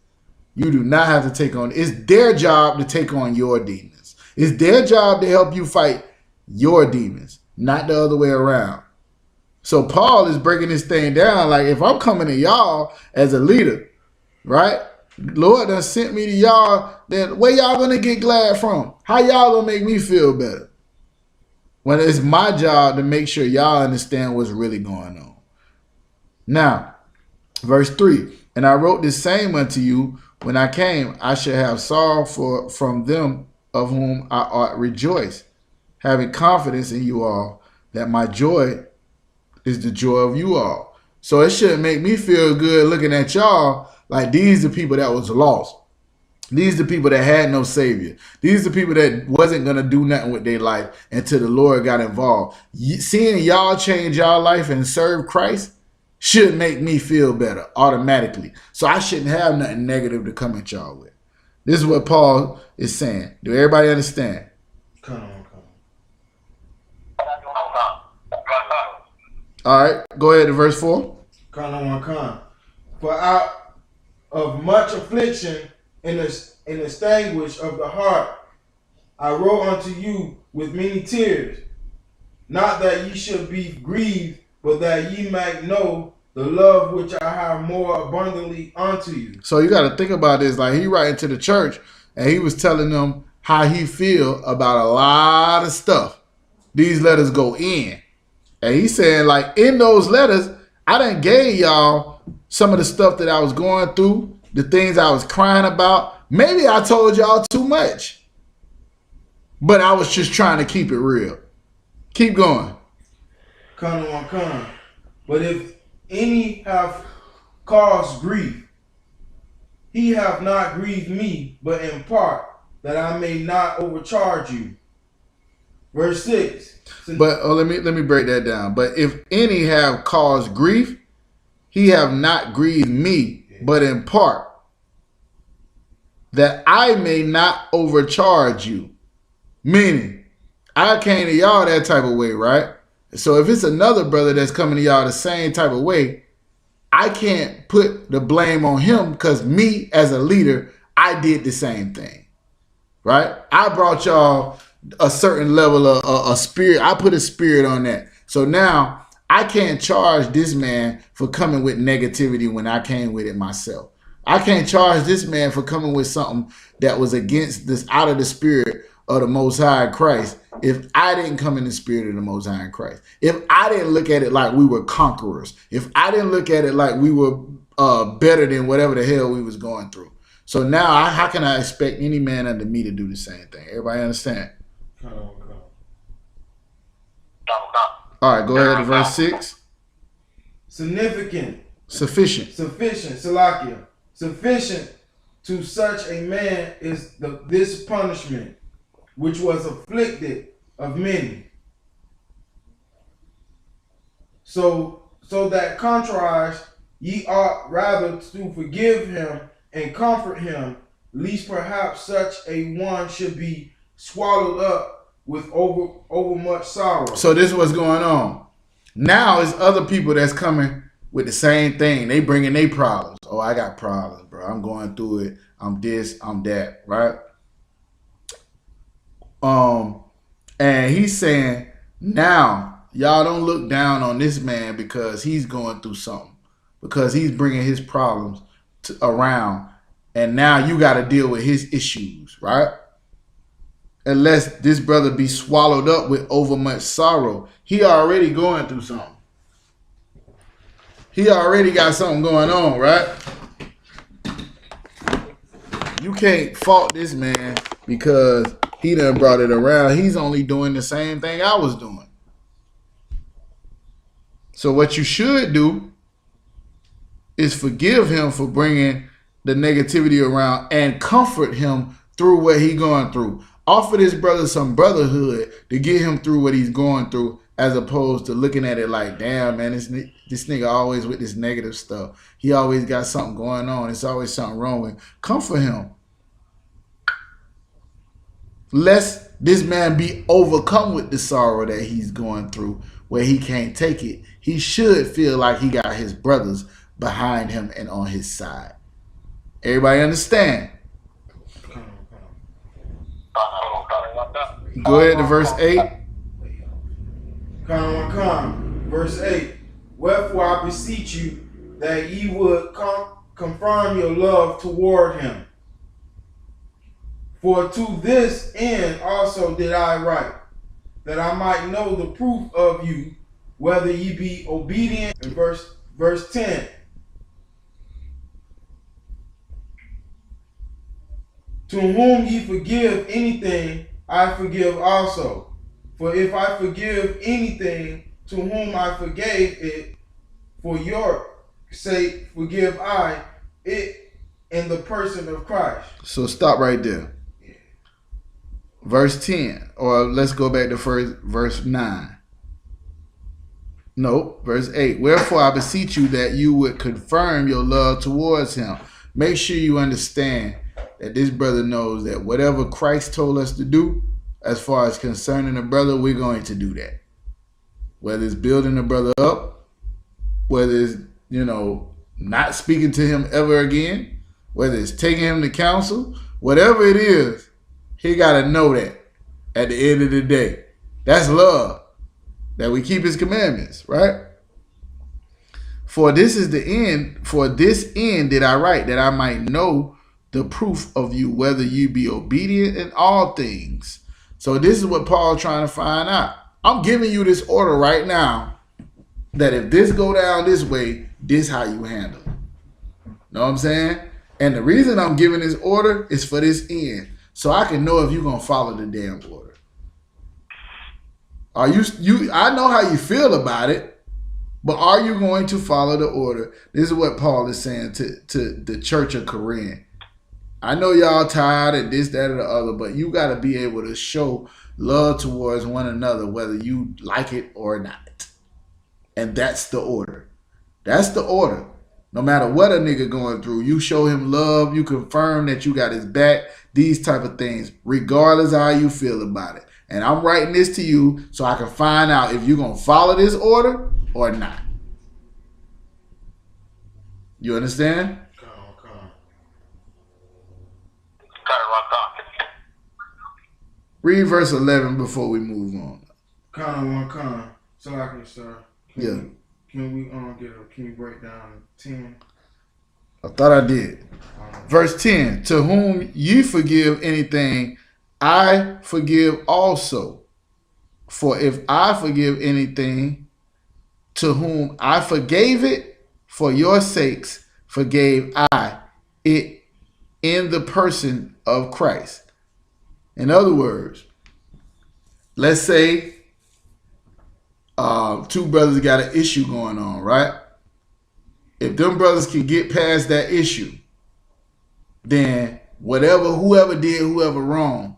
You do not have to take on, it's their job to take on your demons. It's their job to help you fight your demons, not the other way around. So Paul is breaking this thing down. Like, if I'm coming to y'all as a leader, right? Lord done sent me to y'all, then where y'all gonna get glad from? How y'all gonna make me feel better? When it's my job to make sure y'all understand what's really going on. Now, verse 3. And I wrote this same unto you, when I came, I should have sorrow from them of whom I ought rejoice, having confidence in you all, that my joy is the joy of you all. So it shouldn't make me feel good looking at y'all like these are people that was lost. These are people that had no savior. These are people that wasn't going to do nothing with their life until the Lord got involved. Seeing y'all change y'all life and serve Christ should make me feel better automatically. So I shouldn't have nothing negative to come at y'all with. This is what Paul is saying. Do everybody understand? Come on. All right, go ahead to verse 4. For out of much affliction and the anguish of the heart, I wrote unto you with many tears, not that ye should be grieved, but that ye might know the love which I have more abundantly unto you. So you got to think about this. Like, he writing to the church, and he was telling them how he feel about a lot of stuff. These letters go in. And he's saying, like, in those letters, I done gave y'all some of the stuff that I was going through, the things I was crying about. Maybe I told y'all too much. But I was just trying to keep it real. Keep going. But if any have caused grief, he have not grieved me, but in part, that I may not overcharge you. Verse 6. But let me break that down. But if any have caused grief, he have not grieved me, but in part, that I may not overcharge you. Meaning, I came to y'all that type of way, right? So if it's another brother that's coming to y'all the same type of way, I can't put the blame on him, because me as a leader, I I did the same thing, right? I brought y'all a certain level of a spirit. I put a spirit on that. So now I can't charge this man for coming with negativity when I came with it myself. I can't charge this man for coming with something that was against this, out of the spirit of the Most High Christ, if I didn't come in the spirit of the Most High Christ. If I didn't look at it like we were conquerors. If I didn't look at it like we were better than whatever the hell we was going through. So now, how can I expect any man under me to do the same thing? Everybody understand? All right, go ahead to verse 6. Significant. Sufficient. Salakia. Sufficient to such a man is this punishment, which was afflicted of many. So that contrast, ye ought rather to forgive him and comfort him, lest perhaps such a one should be swallowed up with over much sorrow. So this is what's going on. Now it's other people that's coming with the same thing. They bringing their problems. Oh, I got problems, bro. I'm going through it. I'm this, I'm that, right? And he's saying, now y'all don't look down on this man because he's going through something, because he's bringing his problems around, and now you got to deal with his issues, right? Unless this brother be swallowed up with overmuch sorrow. He already going through something. He already got something going on, right? You can't fault this man because he done brought it around. He's only doing the same thing I was doing. So what you should do is forgive him for bringing the negativity around and comfort him through what he's going through. Offer this brother some brotherhood to get him through what he's going through, as opposed to looking at it like, damn, man, this nigga always with this negative stuff. He always got something going on. It's always something wrong with him. Comfort him. Lest this man be overcome with the sorrow that he's going through, where he can't take it. He should feel like he got his brothers behind him and on his side. Everybody understand? Go ahead to verse 8. Verse 8. Wherefore I beseech you that ye would confirm your love toward him. For to this end also did I write, that I might know the proof of you, whether ye be obedient. In verse 10. To whom ye forgive anything, I forgive also. For if I forgive anything to whom I forgave it, for your sake forgive I it in the person of Christ. So stop right there. Verse 10, or let's go back to verse 9. No, verse 8. Wherefore I beseech you that you would confirm your love towards him. Make sure you understand that this brother knows that whatever Christ told us to do, as far as concerning a brother, we're going to do that. Whether it's building a brother up, whether it's, not speaking to him ever again, whether it's taking him to counsel, whatever it is, he got to know that at the end of the day. That's love, that we keep his commandments, right? For this is the end, for this end did I write, that I might know the proof of you, whether you be obedient in all things. So this is what Paul's trying to find out. I'm giving you this order right now, that if this go down this way, this how you handle it. Know what I'm saying? And the reason I'm giving this order is for this end, so I can know if you're gonna follow the damn order. Are you? I know how you feel about it, but are you going to follow the order? This is what Paul is saying to the church of Corinth. I know y'all tired of this, that, or the other, but you got to be able to show love towards one another, whether you like it or not. And that's the order. That's the order. No matter what a nigga going through, you show him love, you confirm that you got his back, these type of things, regardless of how you feel about it. And I'm writing this to you so I can find out if you're going to follow this order or not. You understand? Read verse 11 before we move on. Con. Salakia, sir. Yeah. Can we can you break down 10? I thought I did. Verse 10. To whom ye forgive anything, I forgive also. For if I forgive anything, to whom I forgave it, for your sakes forgave I it in the person of Christ. In other words, let's say two brothers got an issue going on, right? If them brothers can get past that issue, then whoever did whoever wrong,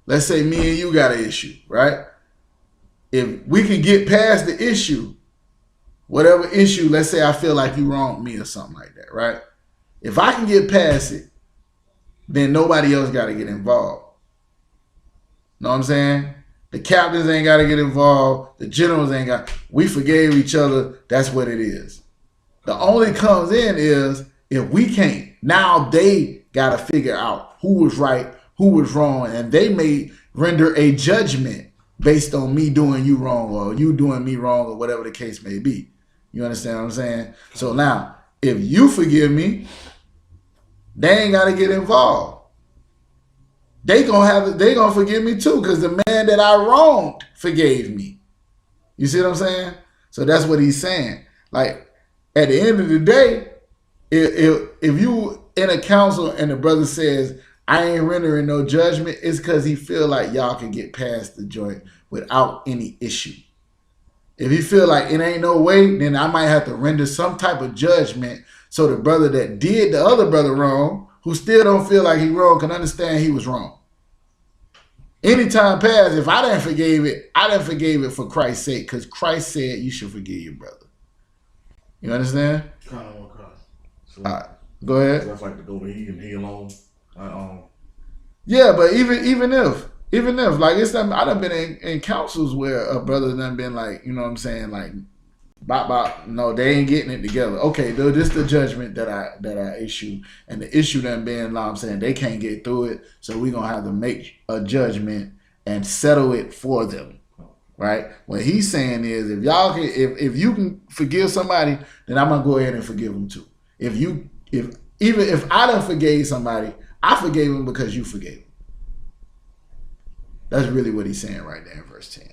let's say me and you got an issue, right? If we can get past the issue, whatever issue, let's say I feel like you wronged me or something like that, right? If I can get past it, then nobody else got to get involved. Know what I'm saying? The captains ain't got to get involved. The generals ain't got. We forgave each other. That's what it is. The only comes in is if we can't. Now they got to figure out who was right, who was wrong, and they may render a judgment based on me doing you wrong or you doing me wrong or whatever the case may be. You understand what I'm saying? So now, if you forgive me, they ain't got to get involved. They gonna forgive me too, because the man that I wronged forgave me. You see what I'm saying? So that's what he's saying. Like at the end of the day, if you in a council and the brother says I ain't rendering no judgment, it's because he feel like y'all can get past the joint without any issue. If he feel like it ain't no way, then I might have to render some type of judgment so the brother that did the other brother wrong, who still don't feel like he wrong, can understand he was wrong. Anytime past, if I didn't forgive it, I didn't forgive it for Christ's sake, because Christ said you should forgive your brother. You understand? Con. So, all right, go ahead. So that's like to go to he and he alone. Yeah, but even if like it's I done been in councils where a brother done been like, you know what I'm saying, like bop, no, they ain't getting it together. Okay, though, this the judgment that I issue, and the issue done been, like I'm saying, they can't get through it, so we gonna have to make a judgment and settle it for them, right? What he's saying is, if y'all can, if you can forgive somebody, then I'm gonna go ahead and forgive them too. Even if I done forgave somebody, I forgave him because you forgave him. That's really what he's saying right there in verse 10.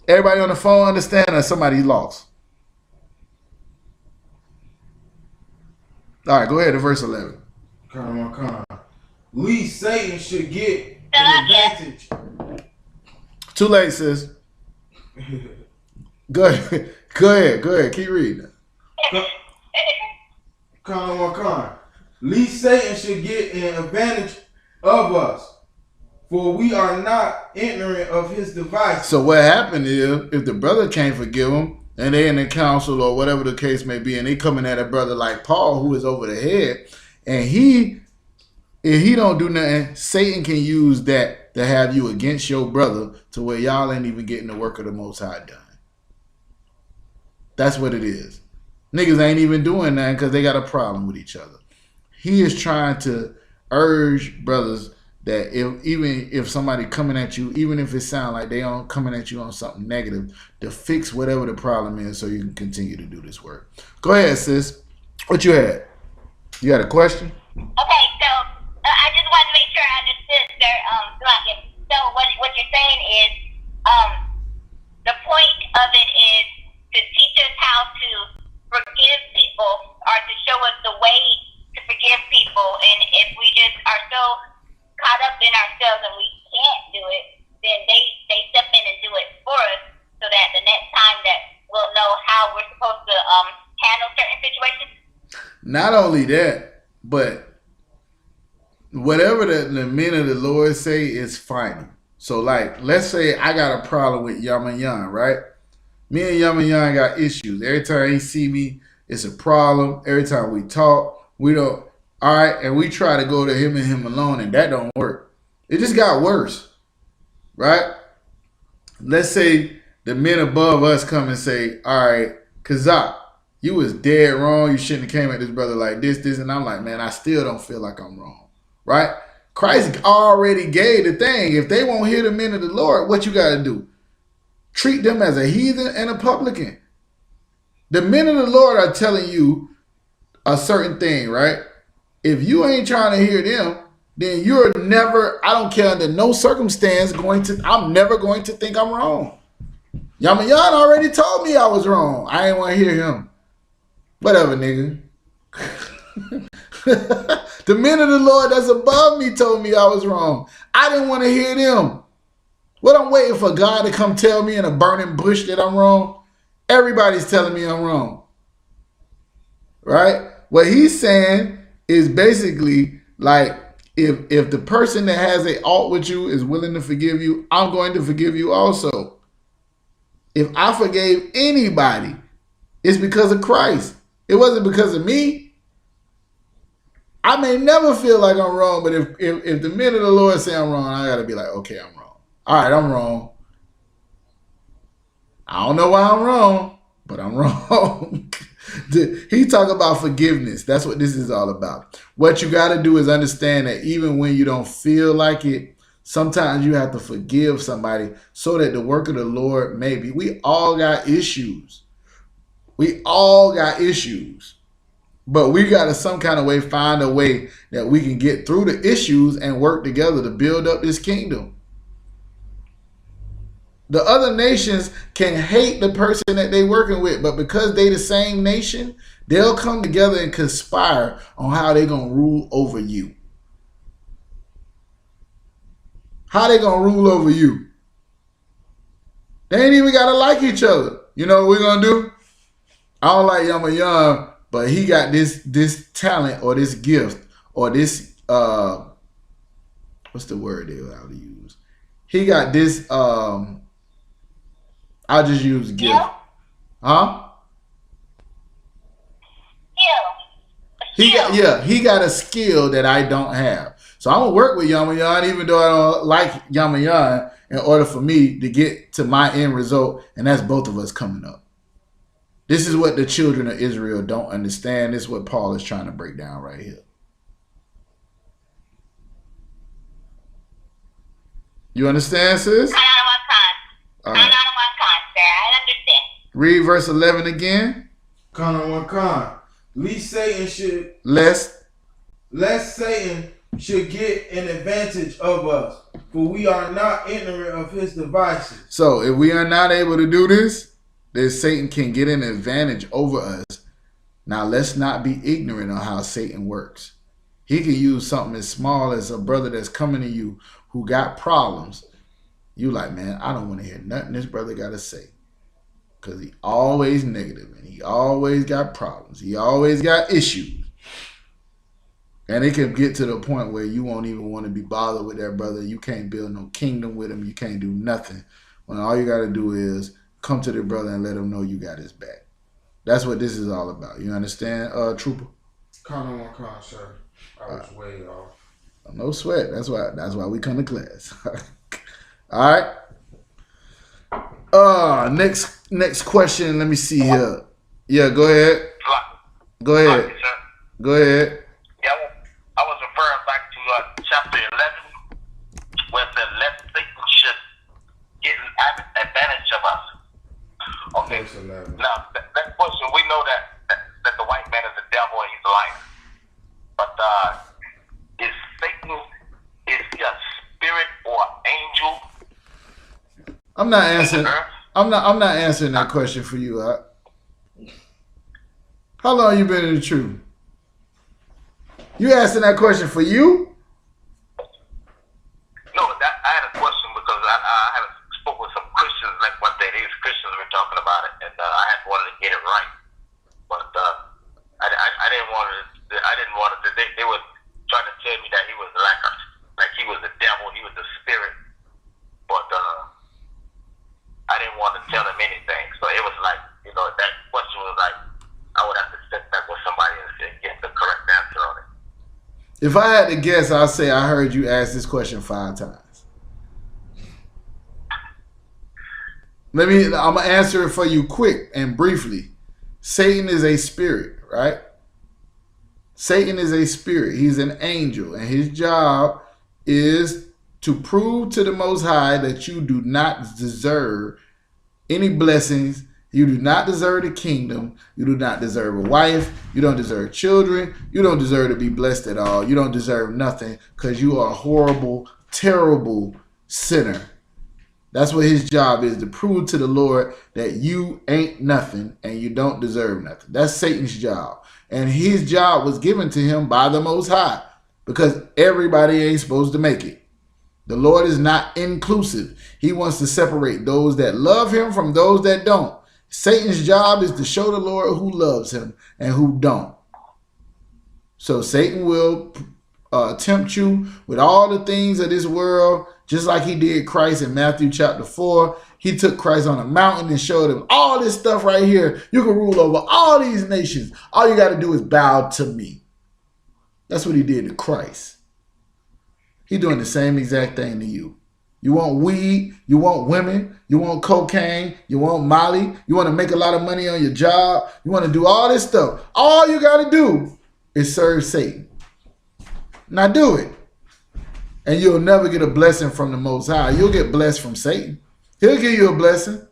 Everybody on the phone understand that somebody lost? All right, go ahead to verse 11. Con. Least Satan should get an advantage. Too late, sis. Go ahead. Keep reading. Con. Least Satan should get an advantage of us, for we are not ignorant of his devices. So what happened is, if the brother can't forgive him, and they in the council or whatever the case may be, and they coming at a brother like Paul, who is over the head, and if he don't do nothing, Satan can use that to have you against your brother to where y'all ain't even getting the work of the Most High done. That's what it is. Niggas ain't even doing that because they got a problem with each other. He is trying to urge brothers that even if somebody coming at you, even if it sound like they aren't coming at you on something negative, to fix whatever the problem is so you can continue to do this work. Go ahead, sis. What you had? You had a question? Okay, so I just wanted to make sure I understood, sir. So what you're saying is, the point of it is to teach us how to forgive people, or to show us the way to forgive people. And if we just are so caught up in ourselves and we can't do it, then they step in and do it for us, so that the next time that we'll know how we're supposed to handle certain situations. Not only that, but whatever the men of the Lord say is final. So like, let's say I got a problem with Yaman, right? Me and Yaman got issues. Every time he see me, it's a problem. Every time we talk, we don't. All right, and we try to go to him and him alone, and that don't work. It just got worse, right? Let's say the men above us come and say, all right, Kazak, you was dead wrong. You shouldn't have came at this brother like this, and I'm like, man, I still don't feel like I'm wrong, right? Christ already gave the thing. If they won't hear the men of the Lord, what you got to do? Treat them as a heathen and a publican. The men of the Lord are telling you a certain thing, right? If you ain't trying to hear them, then you're never, I don't care under no circumstance, I'm never going to think I'm wrong. Yamayan already told me I was wrong. I ain't want to hear him. Whatever, nigga. The men of the Lord that's above me told me I was wrong. I didn't want to hear them. What I'm waiting for God to come tell me in a burning bush that I'm wrong? Everybody's telling me I'm wrong. Right? What he's saying is basically like, if the person that has a alt with you is willing to forgive you, I'm going to forgive you also. If I forgave anybody, it's because of Christ. It wasn't because of me. I may never feel like I'm wrong, but if the men of the Lord say I'm wrong, I got to be like, okay, I'm wrong. All right, I'm wrong. I don't know why I'm wrong, but I'm wrong. He talk about forgiveness. That's what this is all about. What you got to do is understand that even when you don't feel like it, sometimes you have to forgive somebody so that the work of the Lord may be. We all got issues. We all got issues. But we got to some kind of way find a way that we can get through the issues and work together to build up this kingdom. The other nations can hate the person that they working with, but because they the same nation, they'll come together and conspire on how they going to rule over you. How they going to rule over you? They ain't even got to like each other. You know what we're going to do? I don't like Yamayan, but he got this talent or this gift or this, what's the word they allowed to use? He got this, I'll just use gift. Huh? He got a skill that I don't have. So I'm gonna work with Yamayan, even though I don't like Yamayan, in order for me to get to my end result, and that's both of us coming up. This is what the children of Israel don't understand. This is what Paul is trying to break down right here. You understand, sis? All right. I understand. Read verse 11 again. Lest Satan should get an advantage of us, for we are not ignorant of his devices. So if we are not able to do this, then Satan can get an advantage over us. Now let's not be ignorant of how Satan works. He can use something as small as a brother that's coming to you who got problems. You like, man, I don't want to hear nothing this brother got to say. Because he always negative and he always got problems. He always got issues. And it can get to the point where you won't even want to be bothered with that brother. You can't build no kingdom with him. You can't do nothing. When all you got to do is come to the brother and let him know you got his back. That's what this is all about. You understand, Trooper? Sir. I was way off. No sweat. That's why we come to class. All right. Next question. Let me see here. Yeah, go ahead. Go ahead. Go ahead. Yeah, I was referring back to chapter 11, where it said, "Let Satan should get an advantage of us." Okay. Now that question, we know that the white man is the devil and he's a liar. But is Satan, is he a spirit or angel? I'm not answering. I'm not answering that question for you. How long you been in the truth? You asking that question for you? No, I had a question because I had spoke with some Christians like one day. These Christians were talking about it, and I had wanted to get it right, but I didn't want to. I didn't want to. They were trying to tell me that he was like he was the devil, he was the spirit, but I didn't want to tell him anything. So it was like, that question was like, I would have to sit back with somebody and get the correct answer on it. If I had to guess, I'll say I heard you ask this question 5 times. I'm going to answer it for you quick and briefly. Satan is a spirit, right? Satan is a spirit. He's an angel, and his job is to prove to the Most High that you do not deserve any blessings. You do not deserve the kingdom. You do not deserve a wife. You don't deserve children. You don't deserve to be blessed at all. You don't deserve nothing because you are a horrible, terrible sinner. That's what his job is, to prove to the Lord that you ain't nothing and you don't deserve nothing. That's Satan's job. And his job was given to him by the Most High because everybody ain't supposed to make it. The Lord is not inclusive. He wants to separate those that love him from those that don't. Satan's job is to show the Lord who loves him and who don't. So Satan will tempt you with all the things of this world, just like he did Christ in Matthew chapter 4. He took Christ on a mountain and showed him all this stuff right here. You can rule over all these nations. All you got to do is bow to me. That's what he did to Christ. He's doing the same exact thing to you. You want weed, you want women, you want cocaine, you want Molly, you want to make a lot of money on your job, you want to do all this stuff. All you got to do is serve Satan. Now do it. And you'll never get a blessing from the Most High. You'll get blessed from Satan. He'll give you a blessing,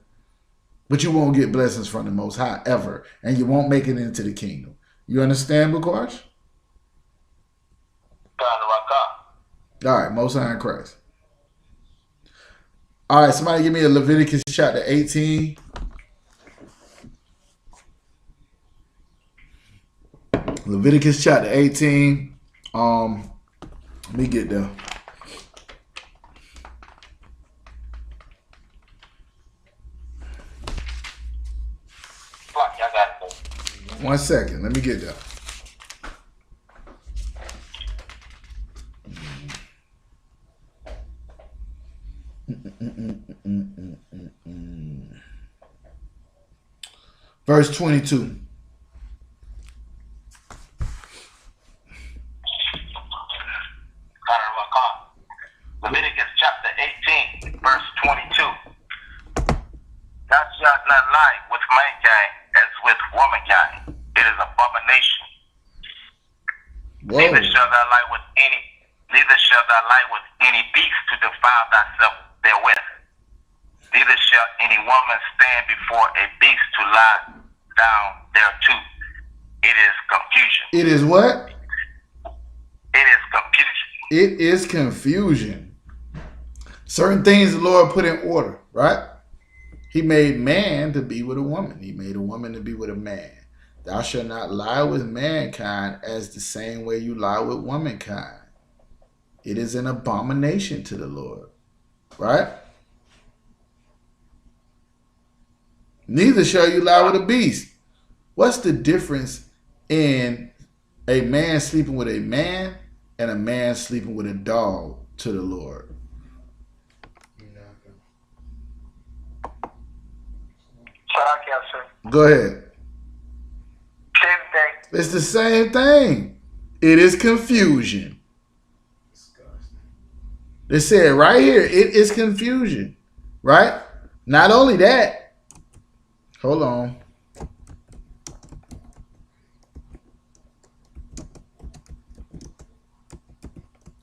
but you won't get blessings from the Most High ever. And you won't make it into the kingdom. You understand, BLACKWATCH? All right, Most High in Christ. All right, somebody give me a Leviticus chapter 18. Leviticus chapter 18. Let me get there. One second, let me get there. Verse 22. Leviticus chapter 18, verse 22. Thou shalt not lie with mankind as with womankind. It is abomination. Whoa. Neither shalt thou lie with any beast to defile thyself therewith. Neither shall any woman stand before a beast to lie down thereto. It is confusion. It is what? It is confusion. It is confusion. Certain things the Lord put in order, right? He made man to be with a woman. He made a woman to be with a man. Thou shalt not lie with mankind as the same way you lie with womankind. It is an abomination to the Lord, right? Neither shall you lie with a beast. What's the difference in a man sleeping with a man and a man sleeping with a dog to the Lord? Go ahead. Same thing. It's the same thing. It is confusion. They said right here, it is confusion, right? Not only that, hold on.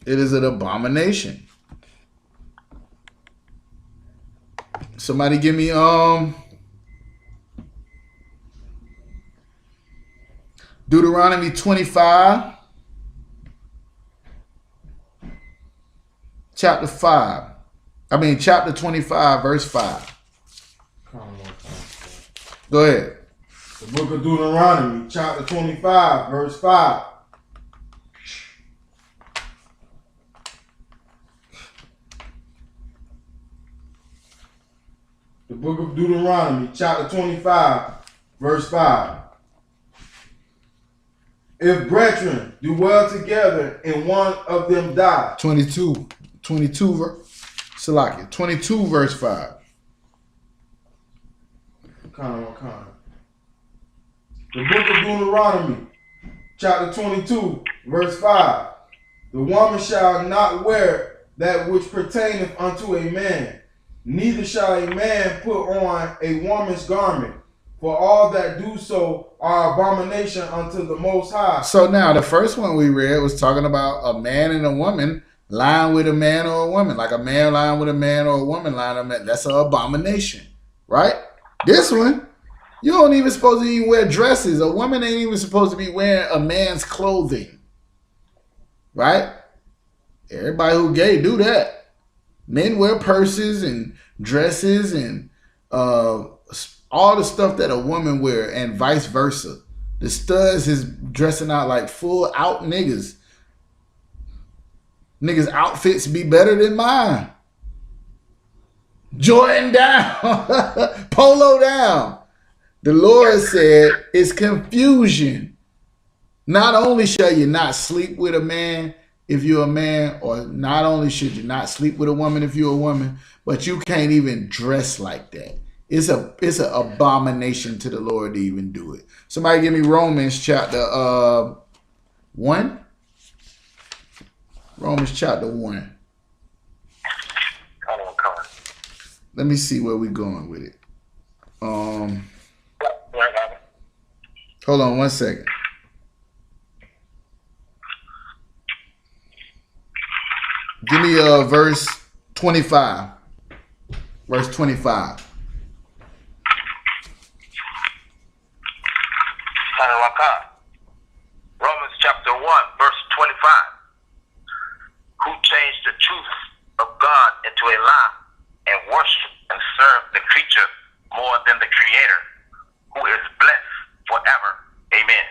It is an abomination. Somebody give me Deuteronomy 25, chapter 25, verse 5. Go ahead. The book of Deuteronomy, chapter 25, verse 5. The book of Deuteronomy, chapter 25, verse 5. If brethren do well together and one of them die. 22 verse 5. The book of Deuteronomy, chapter 22, verse 5. The woman shall not wear that which pertaineth unto a man, neither shall a man put on a woman's garment, for all that do so are abomination unto the Most High. So now the first one we read was talking about a man and a woman lying with a man or a woman, like a man lying with a man or a woman lying with a man. That's an abomination, right? This one, you don't even supposed to even wear dresses. A woman ain't even supposed to be wearing a man's clothing, right? Everybody who gay do that. Men wear purses and dresses and all the stuff that a woman wear, and vice versa. The studs is dressing out like full out niggas. Niggas' outfits be better than mine. Jordan down. Polo down. The Lord said it's confusion. Not only shall you not sleep with a man if you're a man, or not only should you not sleep with a woman if you're a woman, but you can't even dress like that. It's an abomination to the Lord to even do it. Somebody give me Romans chapter 1. Romans chapter 1. Let me see where we're going with it. Hold on one second. Give me verse 25. Verse 25. Romans chapter 1, verse 25. Who changed the truth of God into a lie and worship and serve the creature more than the Creator, who is blessed forever. Amen.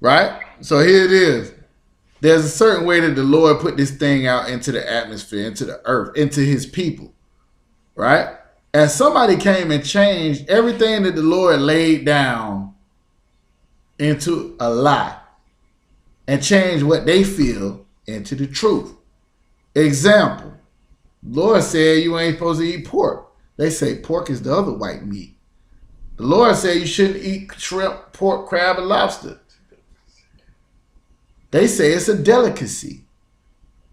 Right? So here it is. There's a certain way that the Lord put this thing out into the atmosphere, into the earth, into his people. Right? And somebody came and changed everything that the Lord laid down into a lie and changed what they feel into the truth. Example, Lord said you ain't supposed to eat pork. They say pork is the other white meat. The Lord said you shouldn't eat shrimp, pork, crab, and lobster. They say it's a delicacy.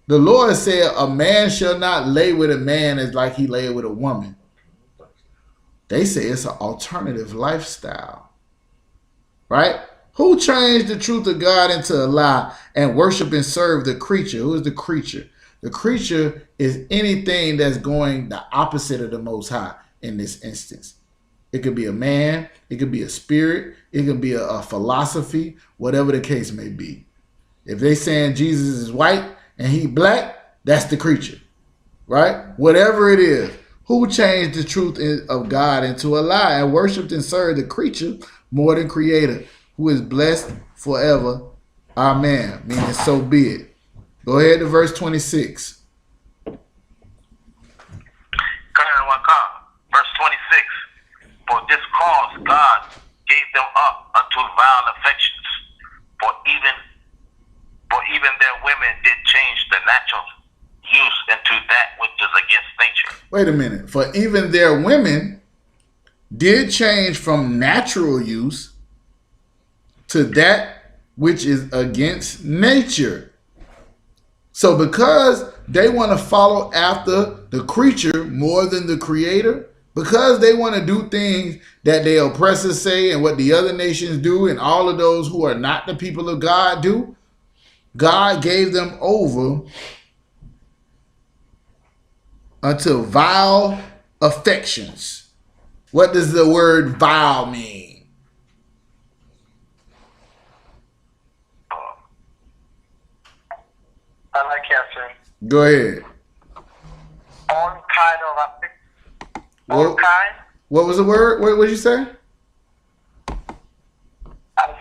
The Lord said a man shall not lay with a man as like he lay with a woman. They say it's an alternative lifestyle. Right? Who changed the truth of God into a lie and worship and serve the creature? Who is the creature? The creature is anything that's going the opposite of the Most High in this instance. It could be a man, it could be a spirit, it could be a philosophy, whatever the case may be. If they saying Jesus is white and he black, that's the creature, right? Whatever it is. Who changed the truth of God into a lie and worshiped and served the creature more than Creator, who is blessed forever. Amen. Meaning so be it. Go ahead to verse 26. Verse 26. For this cause God gave them up unto vile affections, for even their women did change the natural use into that which is against nature. Wait a minute. For even their women did change from natural use to that which is against nature. So because they want to follow after the creature more than the Creator, because they want to do things that their oppressors say and what the other nations do and all of those who are not the people of God do, God gave them over unto vile affections. What does the word vile mean? I like answering. Go ahead. All kind of affliction. All kind. What was the word? What did you say? I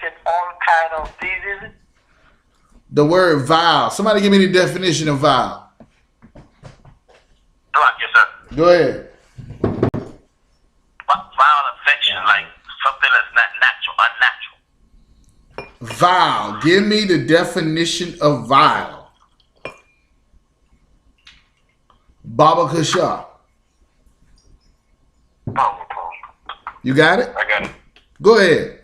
said all kind of diseases. The word vile. Somebody give me the definition of vile. Yes, sir. Go ahead. Vile affection, like something that's not natural, unnatural. Vile. Give me the definition of vile. Baba Kasha. You got it? I got it. Go ahead.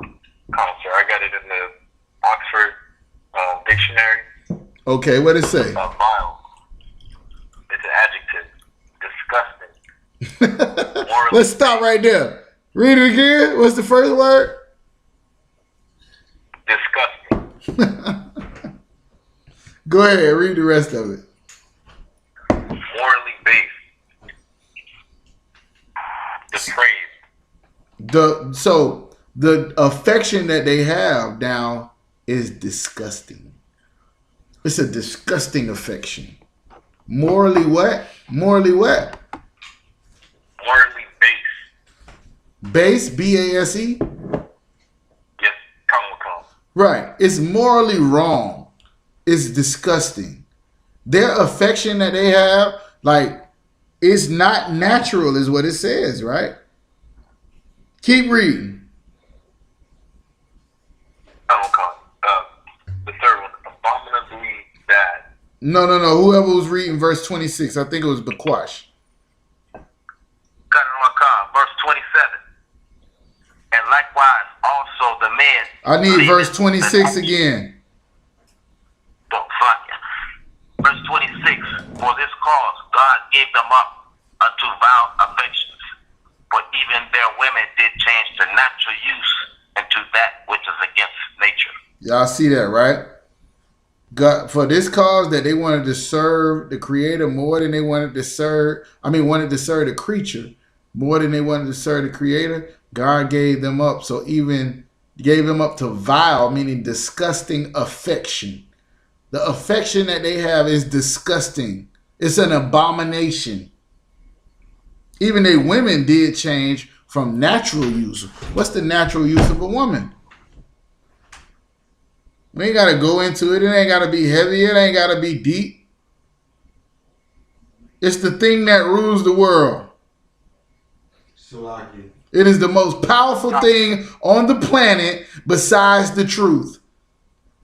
Sir, I got it in the Oxford dictionary. Okay, what did it say? Vile. It's an adjective. Disgusting. Let's stop right there. Read it again. What's the first word? Disgusting. Go ahead, read the rest of it. Morally based. Depraved. So the affection that they have now is disgusting. It's a disgusting affection. Morally what? Morally what? Morally based. Base, B-A-S-E? Yes, come. Right. It's morally wrong. It's disgusting. Their affection that they have, like, it's not natural is what it says, right? Keep reading. Come. The third one, abominably bad. No. Whoever was reading verse 26, I think it was BLACKWATCH. Verse 27. And likewise also the men. I need verse 26 again. Verse 26. For this cause God gave them up unto vile affections. For even their women did change the natural use into that which is against nature. Y'all see that, right? God, for this cause that they wanted to serve the Creator more than they wanted to serve, wanted to serve the creature more than they wanted to serve the Creator, God gave them up. So even gave them up to vile, meaning disgusting affection. The affection that they have is disgusting. It's an abomination. Even their women did change from natural use. What's the natural use of a woman? We ain't got to go into it. It ain't got to be heavy. It ain't got to be deep. It's the thing that rules the world. It is the most powerful thing on the planet besides the truth.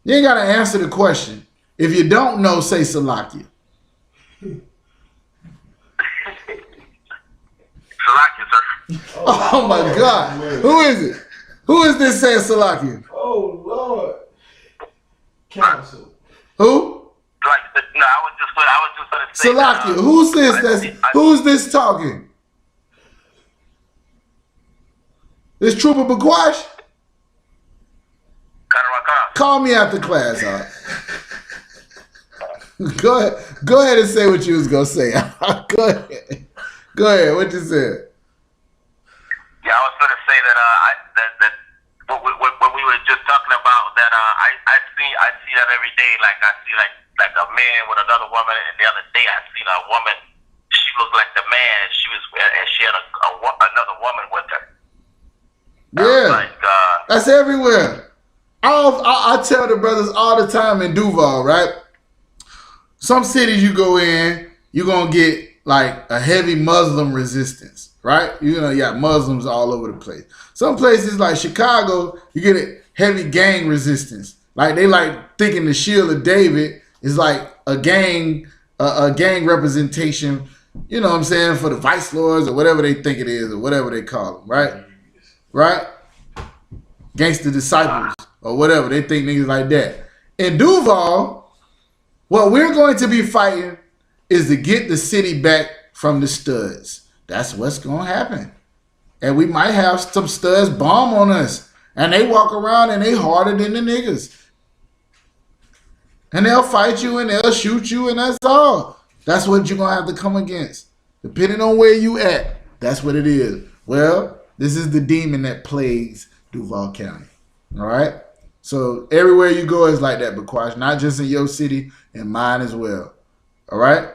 You ain't got to answer the question. If you don't know, say Salakia. Salakia, sir. Oh my God. Who is it? Who is this saying Salakia? Oh Lord. Council. Who? No, I was just going to say. Salakia. Who's this? Who's this talking? This Trooper BLACKWATCH? Call me after class, huh? Go ahead and say what you was gonna say. Go ahead. What you said? Yeah, I was going to say that when we were just talking about that, I see that every day. Like I see like a man with another woman, and the other day I seen a woman. She looked like the man. She had another woman with her. Yeah, that's everywhere. I tell the brothers all the time in Duval, right? Some cities you go in, you're going to get like a heavy Muslim resistance, right? You got Muslims all over the place. Some places like Chicago, you get a heavy gang resistance. Like they like thinking the Shield of David is like a gang representation, you know what I'm saying, for the vice lords or whatever they think it is or whatever they call them, right? Right? Gangster disciples or whatever. They think niggas like that. In Duval, what we're going to be fighting is to get the city back from the studs. That's what's going to happen. And we might have some studs bomb on us. And they walk around and they harder than the niggas. And they'll fight you and they'll shoot you and that's all. That's what you're going to have to come against. Depending on where you at, that's what it is. Well, this is the demon that plagues Duval County. All right? So everywhere you go is like that, BLACKWATCH, not just in your city, and mine as well. All right?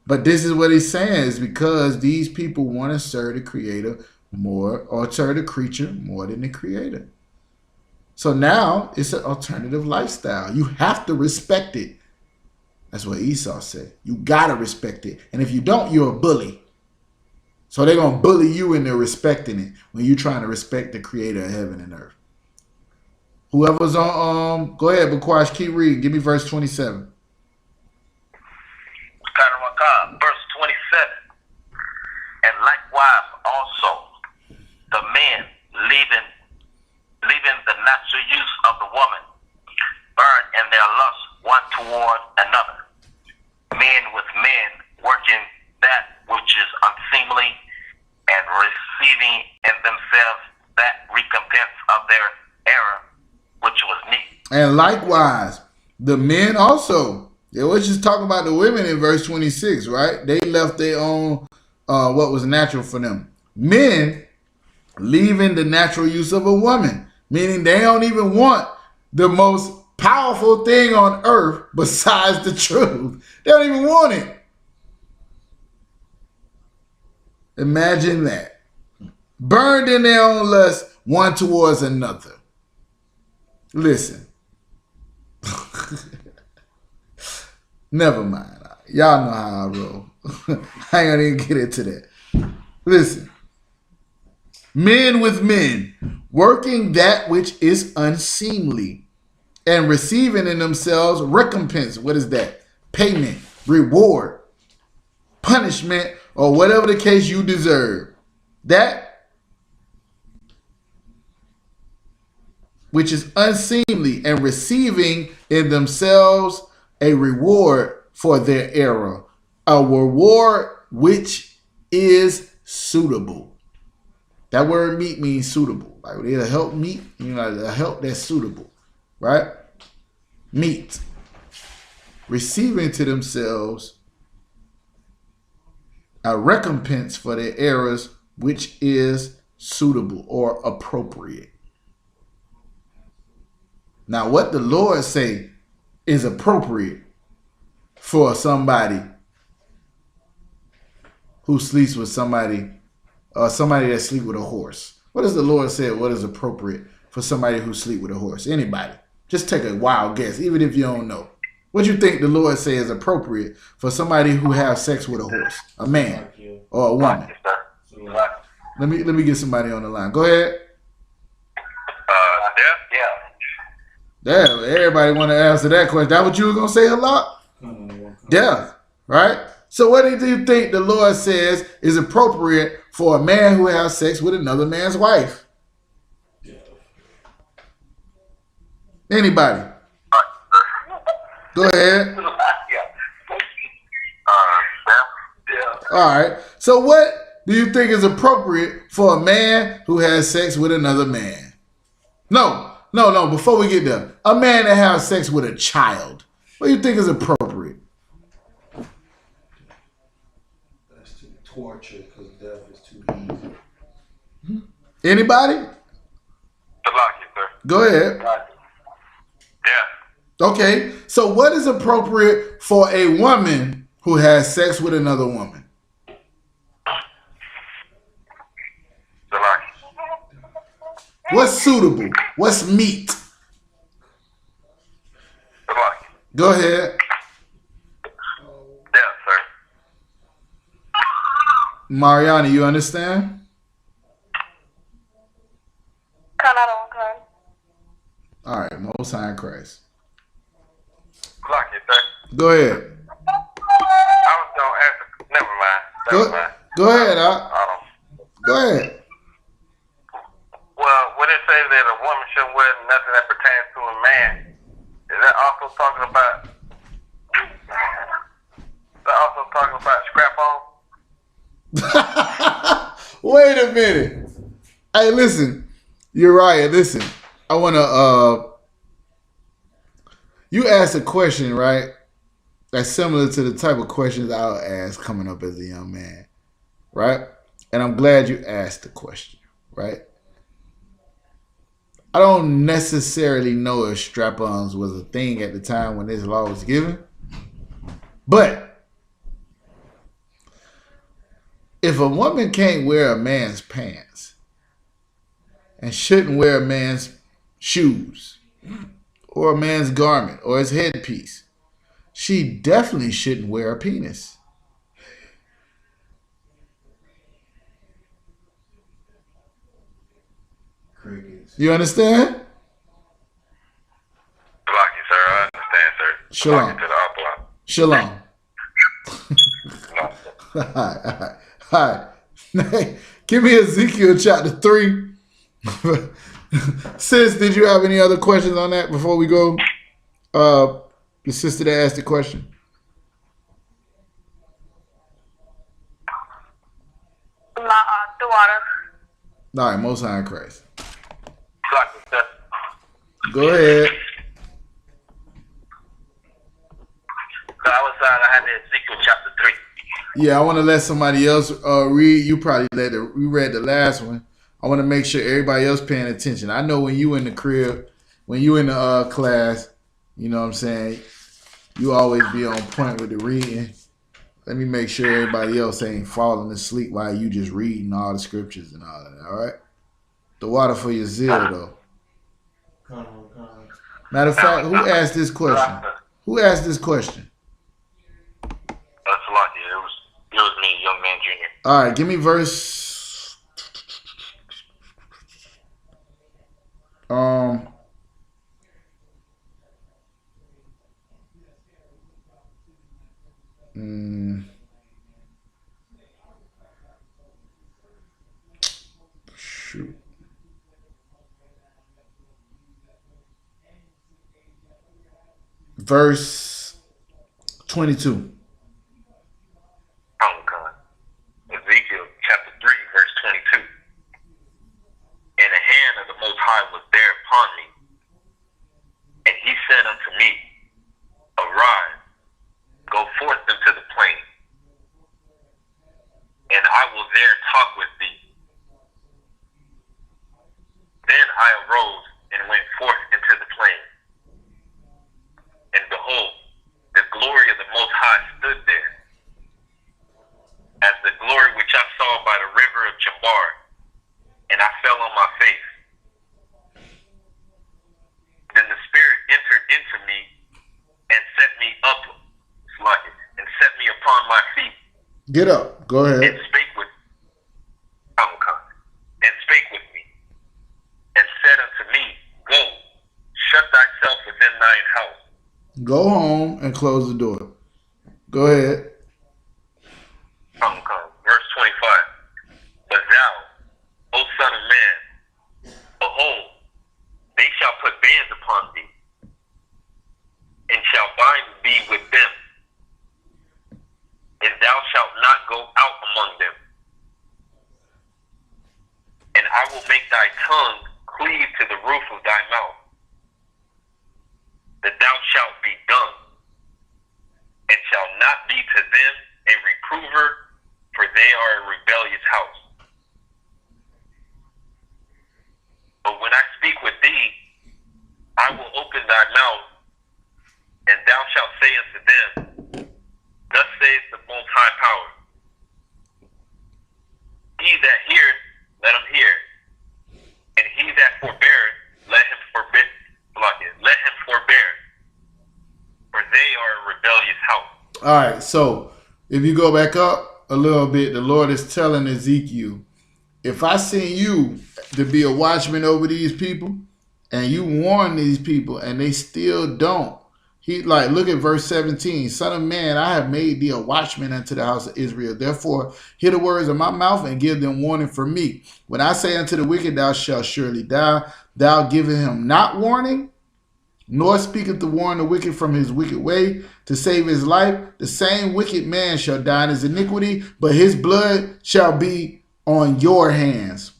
But this is what he's saying is because these people want to serve the Creator more or serve the creature more than the Creator. So now it's an alternative lifestyle. You have to respect it. That's what Esau said. You got to respect it. And if you don't, you're a bully. So they're going to bully you into respecting it when you're trying to respect the Creator of heaven and earth. Whoever's on, go ahead, BLACKWATCH, keep reading. Give me verse 27. Verse 27. And likewise also the men leaving the natural use of the woman burn in their lust one toward another. Men with men working that which is unseemly and receiving in themselves that recompense of their error which was meet. And likewise, the men also Yeah, we're just talking about the women in verse 26, right? They left their own, what was natural for them. Men leaving the natural use of a woman, meaning they don't even want the most powerful thing on earth besides the truth. They don't even want it. Imagine that. Burned in their own lust, one towards another. Listen. Never mind. Y'all know how I roll. I ain't gonna even get into that. Listen. Men with men, working that which is unseemly, and receiving in themselves recompense. What is that? Payment, reward, punishment, or whatever the case you deserve. That which is unseemly, and receiving in themselves a reward for their error, a reward which is suitable. That word meet means suitable. Like it'll help meet, a help that's suitable, right? Meet. Receiving to themselves a recompense for their errors, which is suitable or appropriate. Now, what the Lord say is appropriate for somebody who sleeps with somebody, or somebody that sleep with a horse. What does the Lord say? What is appropriate for somebody who sleep with a horse? Anybody. Just take a wild guess, even if you don't know. What do you think the Lord say is appropriate for somebody who have sex with a horse? A man or a woman? Let me get somebody on the line. Go ahead. Damn, everybody want to answer that question. That what you were going to say a lot? Death, right? So what do you think the Lord says is appropriate for a man who has sex with another man's wife? Anybody? Go ahead. All right. So what do you think is appropriate for a man who has sex with another man? No. Before we get there, a man that has sex with a child, what do you think is appropriate? That's too torture because death is too easy. Anybody? Go ahead. Okay. So what is appropriate for a woman who has sex with another woman? What's suitable? What's meat? Go ahead. Mariana, you understand? All right, Most High in Christ. Go ahead. Go ahead, Go ahead. Well, when it says that a woman shouldn't wear nothing that pertains to a man, is that also talking about scrap on? Wait a minute. Hey, listen. You're right. Listen. I want to you asked a question, right? That's similar to the type of questions I'll ask coming up as a young man, right? And I'm glad you asked the question, right? I don't necessarily know if strap-ons was a thing at the time when this law was given, but if a woman can't wear a man's pants and shouldn't wear a man's shoes or a man's garment or his headpiece, she definitely shouldn't wear a penis. You understand? I understand, sir. Shalom. Shalom. All right. Give me Ezekiel chapter 3. Sis, did you have any other questions on that before we go? The sister that asked the question. All right, Most High in Christ. Go ahead. side, I have Ezekiel chapter 3. Yeah, I want to let somebody else read. You probably you read the last one. I want to make sure everybody else paying attention. I know when you in the crib, when you in the class, you know what I'm saying, you always be on point with the reading. Let me make sure everybody else ain't falling asleep while you just reading all the scriptures and all of that, all right? The water for your zeal, though. Matter of fact, who asked this question? Who asked this question? That's a lot, dude. It was me, Young Man Jr. All right, give me verse. Shoot. Verse 22. Ezekiel chapter 3, verse 22. And the hand of the Most High was there upon me, and he said unto me, Arise, go forth into the plain, and I will there talk with thee. Then I arose and went forth into the plain, and behold, the glory of the Most High stood there, as the glory which I saw by the river of Chabar, and I fell on my face. Then the Spirit entered into me and set me up, and set me upon my feet. Get up. Go ahead. And spake with me, and said unto me, Go, shut thyself within thine house. Go home and close the door. Go ahead. Verse 25. But thou, O son of man, behold, they shall put bands upon thee, and shall bind thee with them, and thou shalt not go out among them. And I will make thy tongue cleave to the roof of thy mouth, that thou shalt be dumb, and shall not be to them a reprover, for they are a rebellious house. But when I speak with thee, I will open thy mouth, and thou shalt say unto them, Thus saith the Most High Power. He that heareth, let him hear, and he that forbeareth, let him forbear, for they are a rebellious house. All right, so if you go back up a little bit, the Lord is telling Ezekiel, if I send you to be a watchman over these people, and you warn these people, and they still don't, he look at verse 17. Son of man, I have made thee a watchman unto the house of Israel. Therefore, hear the words of my mouth and give them warning from me. When I say unto the wicked, thou shalt surely die, thou giving him not warning, nor speaketh to warn the wicked from his wicked way to save his life, the same wicked man shall die in his iniquity, but his blood shall be on your hands.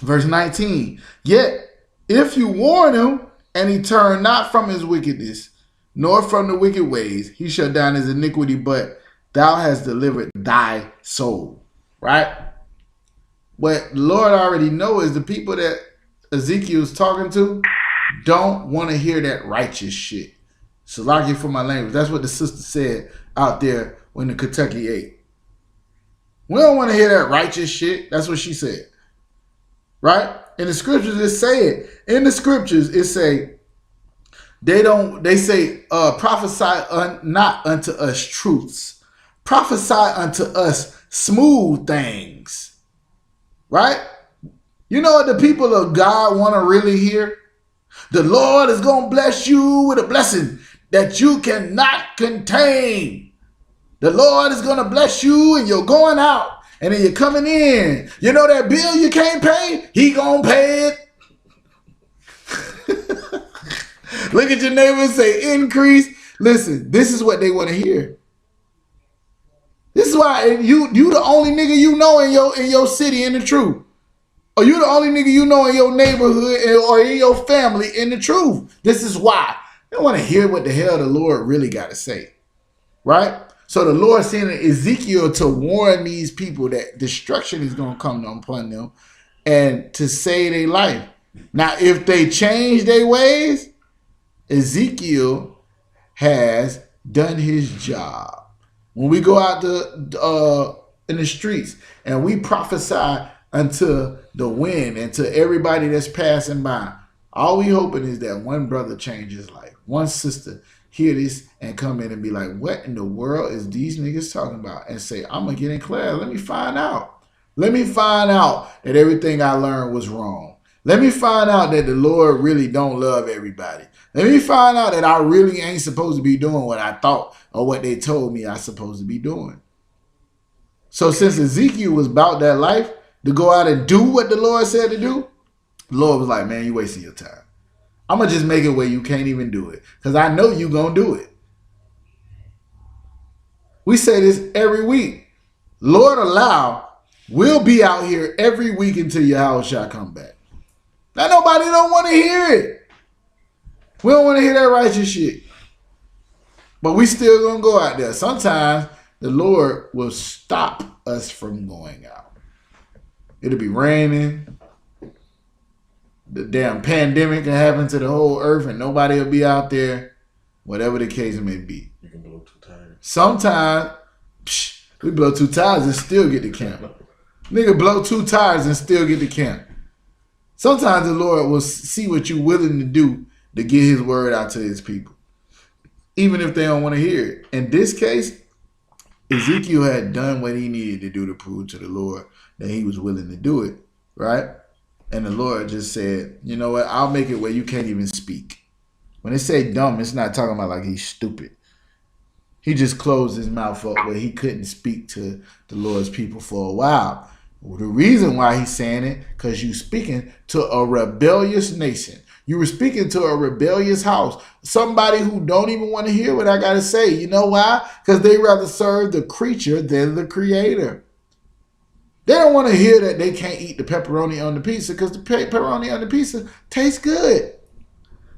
Verse 19. Yet if you warn him, and he turn not from his wickedness, nor from the wicked ways, he shall die in his iniquity, but thou hast delivered thy soul. Right? What the Lord already knows is the people that Ezekiel is talking to don't want to hear that righteous shit. Salaki for my language. That's what the sister said out there when the Kentucky ate. We don't want to hear that righteous shit. That's what she said. Right? In the scriptures it say it. In the scriptures it say they say prophesy not unto us truths. Prophesy unto us smooth things. Right? You know what the people of God want to really hear? The Lord is going to bless you with a blessing that you cannot contain. The Lord is going to bless you and you're going out and then you're coming in. You know that bill you can't pay? He going to pay it. Look at your neighbor and say increase. Listen, this is what they want to hear. This is why you the only nigga you know in your city in the truth. Or you the only nigga you know in your neighborhood or in your family in the truth. This is why. They don't want to hear what the hell the Lord really got to say. right? So the Lord sent Ezekiel to warn these people that destruction is going to come upon them and to save their life. Now, if they change their ways, Ezekiel has done his job. When we go out in the streets and we prophesy unto the wind and to everybody that's passing by, all we hoping is that one brother change his life, one sister hear this and come in and be like, what in the world is these niggas talking about? And say, I'm going to get in class. Let me find out. Let me find out that everything I learned was wrong. Let me find out that the Lord really don't love everybody. Let me find out that I really ain't supposed to be doing what I thought or what they told me I supposed to be doing. So since Ezekiel was about that life to go out and do what the Lord said to do, the Lord was like, man, you wasting your time. I'm going to just make it where you can't even do it because I know you going to do it. We say this every week. Lord allow, we'll be out here every week until YAHANNA come back. Now nobody don't want to hear it. We don't want to hear that righteous shit. But we still going to go out there. Sometimes the Lord will stop us from going out. It'll be raining. The damn pandemic can happen to the whole earth and nobody will be out there. Whatever the case may be. You can blow 2 tires. Sometimes we blow 2 tires and still get to camp. Nigga blow 2 tires and still get to camp. Sometimes the Lord will see what you're willing to do to get his word out to his people. Even if they don't want to hear it. In this case, Ezekiel had done what he needed to do to prove to the Lord that he was willing to do it. Right? And the Lord just said, you know what? I'll make it where you can't even speak. When they say dumb, it's not talking about like he's stupid. He just closed his mouth up where he couldn't speak to the Lord's people for a while. The reason why he's saying it, because you're speaking to a rebellious nation. You were speaking to a rebellious house. Somebody who don't even want to hear what I got to say. You know why? Because they rather serve the creature than the creator. They don't want to hear that they can't eat the pepperoni on the pizza because the pepperoni on the pizza tastes good.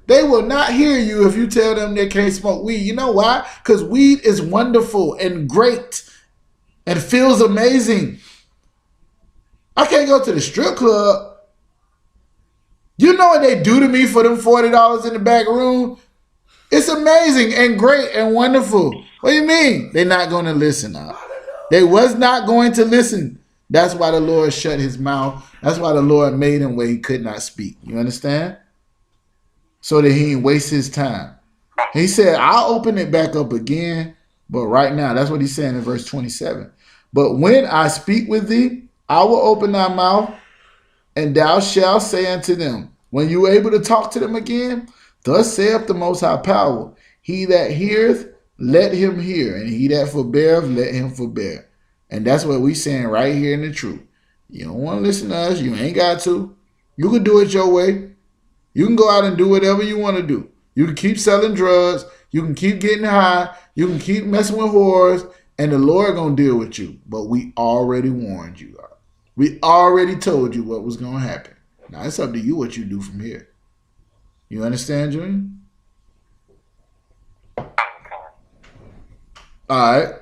They will not hear you if you tell them they can't smoke weed. You know why? Because weed is wonderful and great and feels amazing. I can't go to the strip club. You know what they do to me for them $40 in the back room? It's amazing and great and wonderful. What do you mean? They're not going to listen now. They was not going to listen. That's why the Lord shut his mouth. That's why the Lord made him where he could not speak. You understand? So that he didn't waste his time. He said, I'll open it back up again. But right now, that's what he's saying in verse 27. But when I speak with thee, I will open thy mouth, and thou shalt say unto them, when you are able to talk to them again, thus saith the Most High Power, he that heareth, let him hear, and he that forbeareth, let him forbear. And that's what we saying right here in the truth. You don't want to listen to us, you ain't got to. You can do it your way. You can go out and do whatever you want to do. You can keep selling drugs. You can keep getting high. You can keep messing with whores. And the Lord going to deal with you. But we already warned you. We already told you what was going to happen. Now, it's up to you what you do from here. You understand, Junior? All right.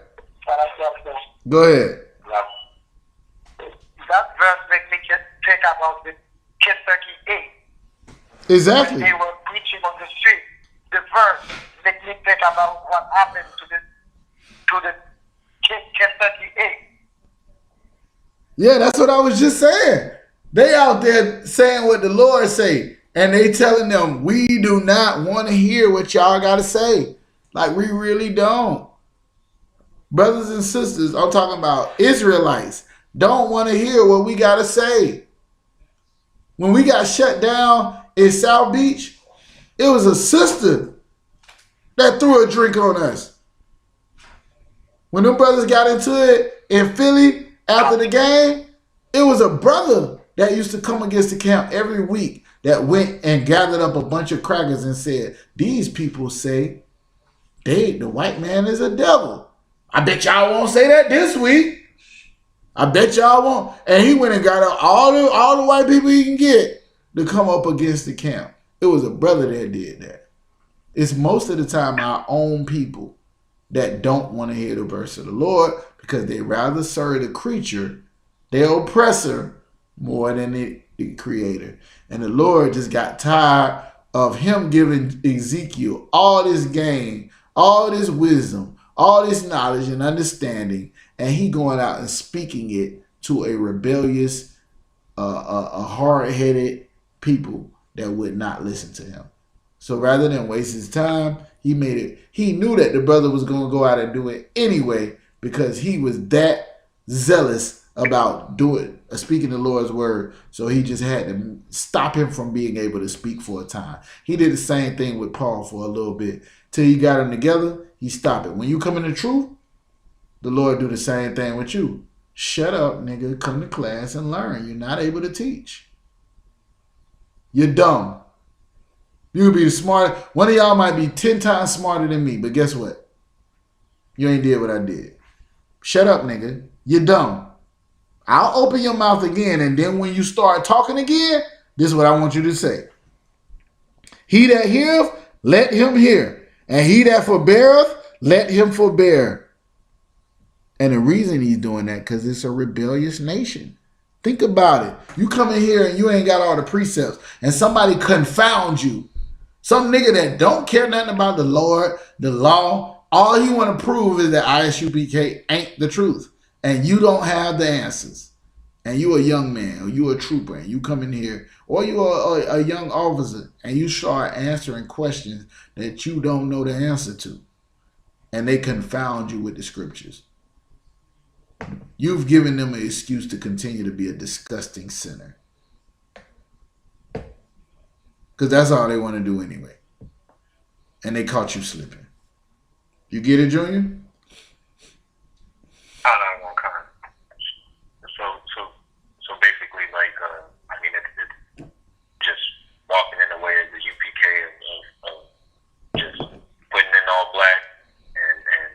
Go ahead. That verse makes me think about the Kentucky 8. Exactly. When they were preaching on the street, the verse makes me think about what happened to the Kentucky 8. Yeah, that's what I was just saying. They out there saying what the Lord say, and they telling them, we do not want to hear what y'all got to say. Like, we really don't. Brothers and sisters, I'm talking about Israelites, don't want to hear what we got to say. When we got shut down in South Beach, it was a sister that threw a drink on us. When them brothers got into it in Philly after the game, it was a brother that used to come against the camp every week that went and gathered up a bunch of crackers and said, these people say the white man is a devil. I bet y'all won't say that this week. I bet y'all won't. And he went and got all the white people he can get to come up against the camp. It was a brother that did that. It's most of the time our own people that don't want to hear the verse of the Lord because they rather serve the creature, their oppressor, more than the creator. And the Lord just got tired of him giving Ezekiel all this gain, all this wisdom, all this knowledge and understanding, and he going out and speaking it to a rebellious, a hard-headed people that would not listen to him. So rather than waste his time, he made it. He knew that the brother was going to go out and do it anyway because he was that zealous about speaking the Lord's word. So he just had to stop him from being able to speak for a time. He did the same thing with Paul for a little bit till he got them together. He stopped it. When you come in the truth, the Lord do the same thing with you. Shut up, nigga. Come to class and learn. You're not able to teach. You're dumb. You would be the smart. One of y'all might be 10 times smarter than me, but guess what? You ain't did what I did. Shut up, nigga. You're dumb. I'll open your mouth again, and then when you start talking again, this is what I want you to say. He that heareth, let him hear. And he that forbeareth, let him forbear. And the reason he's doing that, because it's a rebellious nation. Think about it. You come in here and you ain't got all the precepts, and somebody confound you. Some nigga that don't care nothing about the Lord, the law, all he want to prove is that I.S.U.P.K ain't the truth. And you don't have the answers. And you a young man, or you a trooper, and you come in here, or you are a young officer, and you start answering questions that you don't know the answer to. And they confound you with the scriptures. You've given them an excuse to continue to be a disgusting sinner. Because that's all they want to do anyway. And they caught you slipping. You get it, Junior? So basically, like, I mean, it's just walking in the way of the UPK of just putting in all black and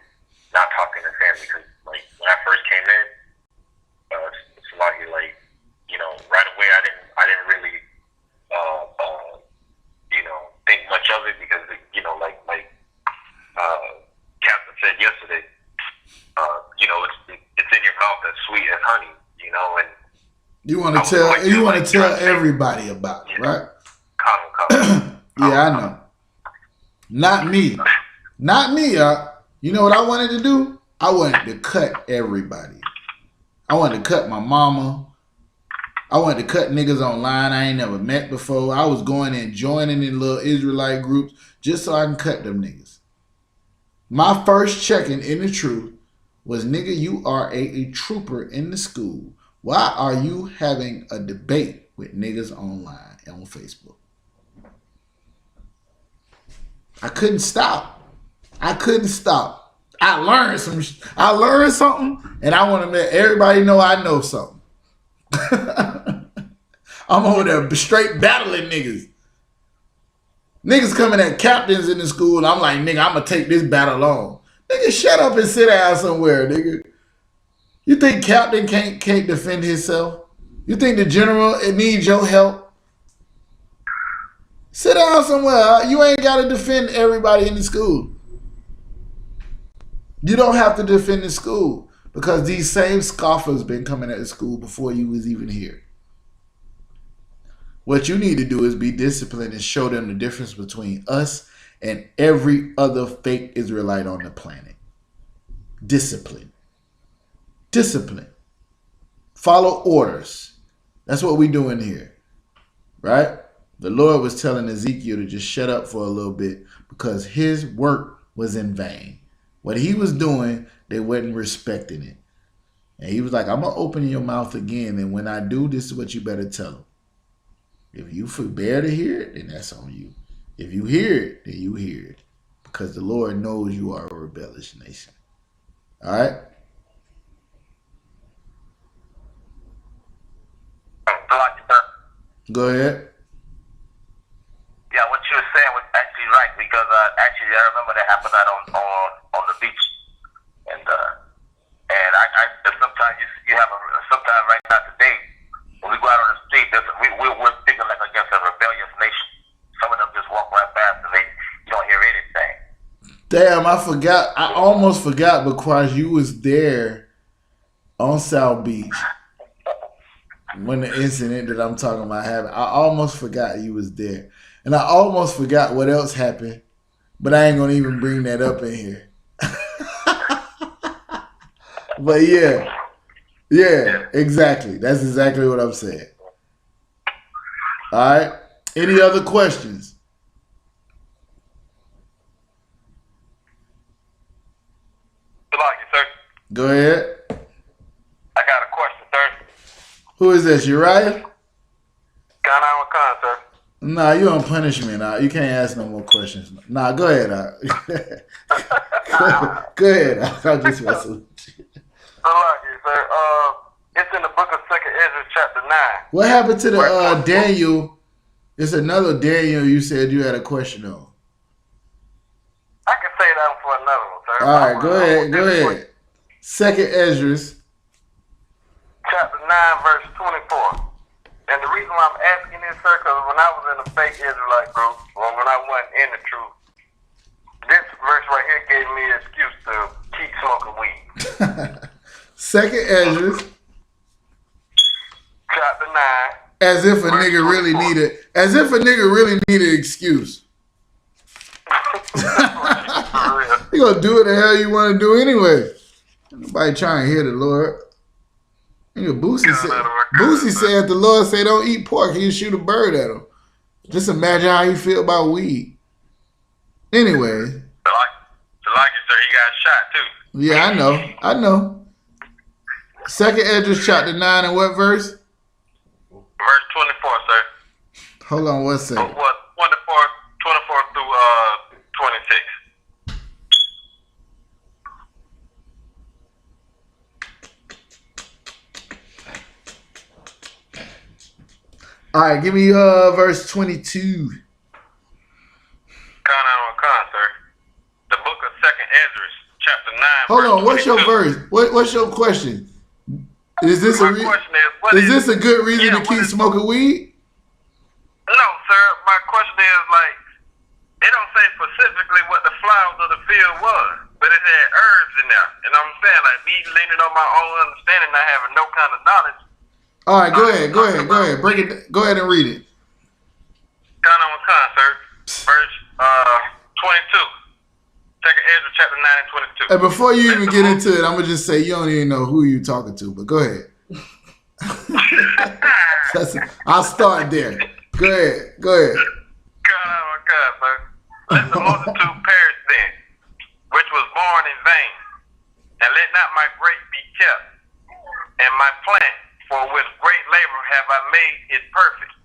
not talking to family. Because, like, when I first came in, it's like, you know, right away I didn't really, you know, think much of it because, you know, like Captain said yesterday, you know, it's in your mouth as sweet as honey, you know, and you want to tell everybody about it, right? Yeah, I know. Not me. Not me, You know what I wanted to do? I wanted to cut everybody. I wanted to cut my mama. I wanted to cut niggas online I ain't never met before. I was going and joining in little Israelite groups just so I can cut them niggas. My first checking in the truth was, nigga, you are a trooper in the school. Why are you having a debate with niggas online on Facebook? I couldn't stop. I learned something, and I want to let everybody know I know something. I'm over there straight battling niggas. Niggas coming at captains in the school, and I'm like, nigga, I'm going to take this battle on. Nigga, shut up and sit down somewhere, nigga. You think captain can't defend himself? You think the general needs your help? Sit down somewhere. You ain't got to defend everybody in the school. You don't have to defend the school because these same scoffers been coming at the school before you was even here. What you need to do is be disciplined and show them the difference between us and every other fake Israelite on the planet. Discipline. Discipline. Follow orders. That's what we doing here. Right? The Lord was telling Ezekiel to just shut up for a little bit because his work was in vain. What he was doing, they wasn't respecting it. And he was like, I'm going to open your mouth again. And when I do, this is what you better tell them. If you forbear to hear it, then that's on you. If you hear it, then you hear it. Because the Lord knows you are a rebellious nation. All right? Go ahead. Yeah, what you were saying was actually right because actually I remember that happened out on the beach, and I sometimes you have sometimes right now today when we go out on the street, we're speaking like against a rebellious nation. Some of them just walk right past and you don't hear anything. Damn, I forgot. I almost forgot because you was there on South Beach when the incident that I'm talking about happened. I almost forgot you was there. And I almost forgot what else happened, but I ain't gonna even bring that up in here. But yeah, exactly. That's exactly what I'm saying. All right. Any other questions? Sir. Go ahead. I got a question, sir. Who is this? Uriah? Khan, sir. Nah, you on punishment. You can't ask no more questions. Nah, go ahead. Go ahead. I'll just messing with you. Sir. It's in the book of 2nd Ezra, chapter 9. What happened to the Daniel? It's another Daniel you said you had a question on. I can say that one for another one, sir. All right, go ahead. 2nd Ezra. Chapter 9, verse 24. And the reason why I'm asking this, sir, because when I was in the fake Israelite group, or when I wasn't in the truth, this verse right here gave me an excuse to keep smoking weed. 2nd Ezra. Chapter 9. As if a nigga really needed an excuse. You gonna do what the hell you want to do anyway. Nobody trying to hear the Lord. Boosie said if the Lord say don't eat pork, he'll shoot a bird at him. Just imagine how you feel about weed. Anyway. So like it, sir, he got shot too. Yeah, I know. 2nd Ezra chapter 9 and what verse? Verse 24, sir. Hold on one second. 24 through 26. All right, give me verse 22. Khan, sir. The book of 2nd Ezra, chapter 9. Hold on, what's 22. your verse? What's your question? Is this My question is this a good reason to keep smoking weed? No, sir. My question is it don't say specifically what the flowers of the field was, but it had herbs in there. And I'm saying me leaning on my own understanding, not having no kind of knowledge. All right, go ahead. Break it. Go ahead and read it. Khan, sir. Verse 22. 2nd Ezra, chapter 9 and 22. And before you even get into it, I'm gonna just say you don't even know who you're talking to, but go ahead. I'll start there. Go ahead. Khan, sir. Let the multitude perish then, which was born in vain, and let not my grape be kept, and my plant, for with great labor have I made it perfect.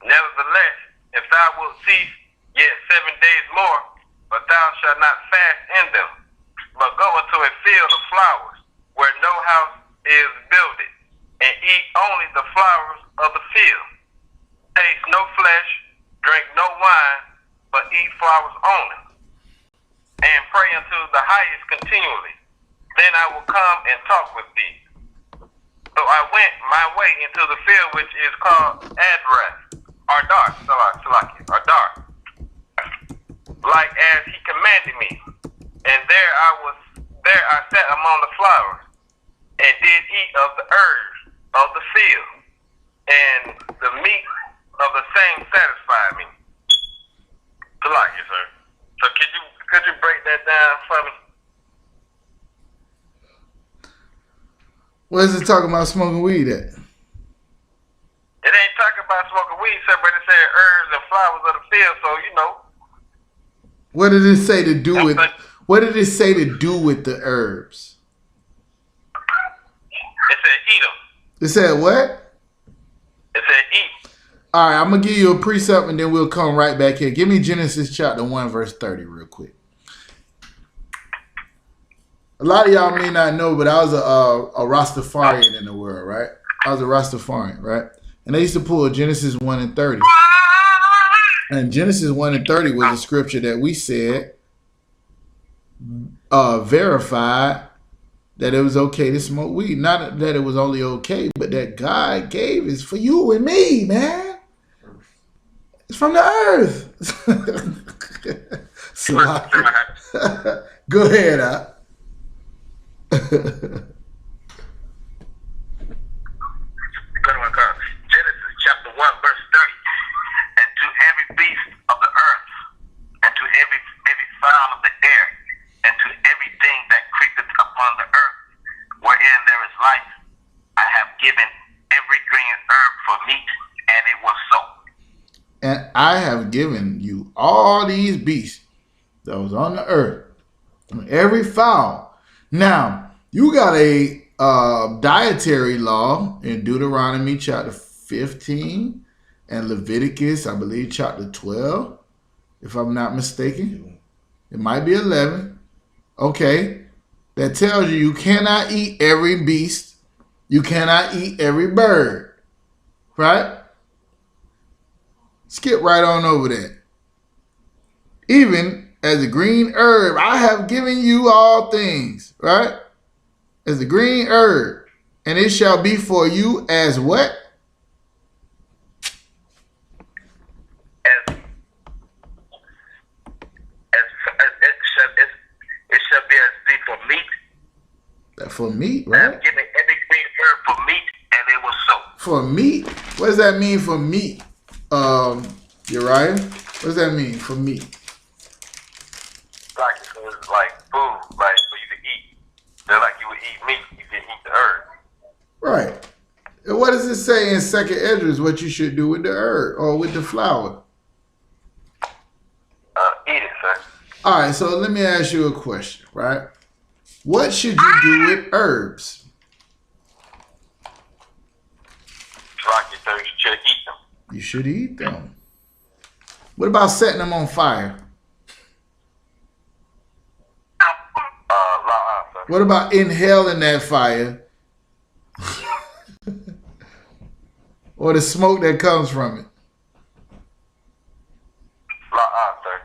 Nevertheless, if thou wilt cease yet 7 days more, but thou shalt not fast in them, but go into a field of flowers, where no house is builded, and eat only the flowers of the field. Taste no flesh, drink no wine, but eat flowers only, and pray unto the highest continually. Then I will come and talk with thee. So I went my way into the field which is called Adar, like as he commanded me. And there I sat among the flowers, and did eat of the herbs of the field, and the meat of the same satisfied me. Sir. So could you break that down for me? What is it talking about smoking weed at? It ain't talking about smoking weed, sir, but it said herbs and flowers of the field, so you know. What did it say to do with the herbs? It said eat them. It said what? It said eat. All right, I'm going to give you a precept and then we'll come right back here. Give me Genesis chapter 1, verse 30 real quick. A lot of y'all may not know, but I was a Rastafarian in the world, right? I was a Rastafarian, right? And they used to pull Genesis 1 and 30. And Genesis 1 and 30 was a scripture that we said verified that it was okay to smoke weed. Not that it was only okay, but that God gave is for you and me, man. It's from the earth. Go ahead, Genesis chapter 1, verse 30. And to every beast of the earth, and to every fowl of the air, and to everything that creepeth upon the earth, wherein there is life, I have given every green herb for meat, and it was so. And I have given you all these beasts that was on the earth, and every fowl. Now, you got a dietary law in Deuteronomy chapter 15 and Leviticus, I believe, chapter 12, if I'm not mistaken. It might be 11. Okay. That tells you cannot eat every beast. You cannot eat every bird. Right? Skip right on over that. Even as a green herb, I have given you all things. Right? As a green herb. And it shall be for you as what? It shall be for meat. For meat, right? I'm giving every green herb for meat, and it was so. For meat? What does that mean for meat? Uriah? What does that mean for meat? Like it's like food, like for you to eat. They're like you would eat meat, you can eat the herb. Right. And what does it say in 2nd Esdras what you should do with the herb or with the flour? Eat it, sir. All right, so let me ask you a question, right? What should you do with herbs? Rocky, sir, you should eat them. You should eat them. What about setting them on fire? Sir. What about inhaling that fire? Or the smoke that comes from it? Sir.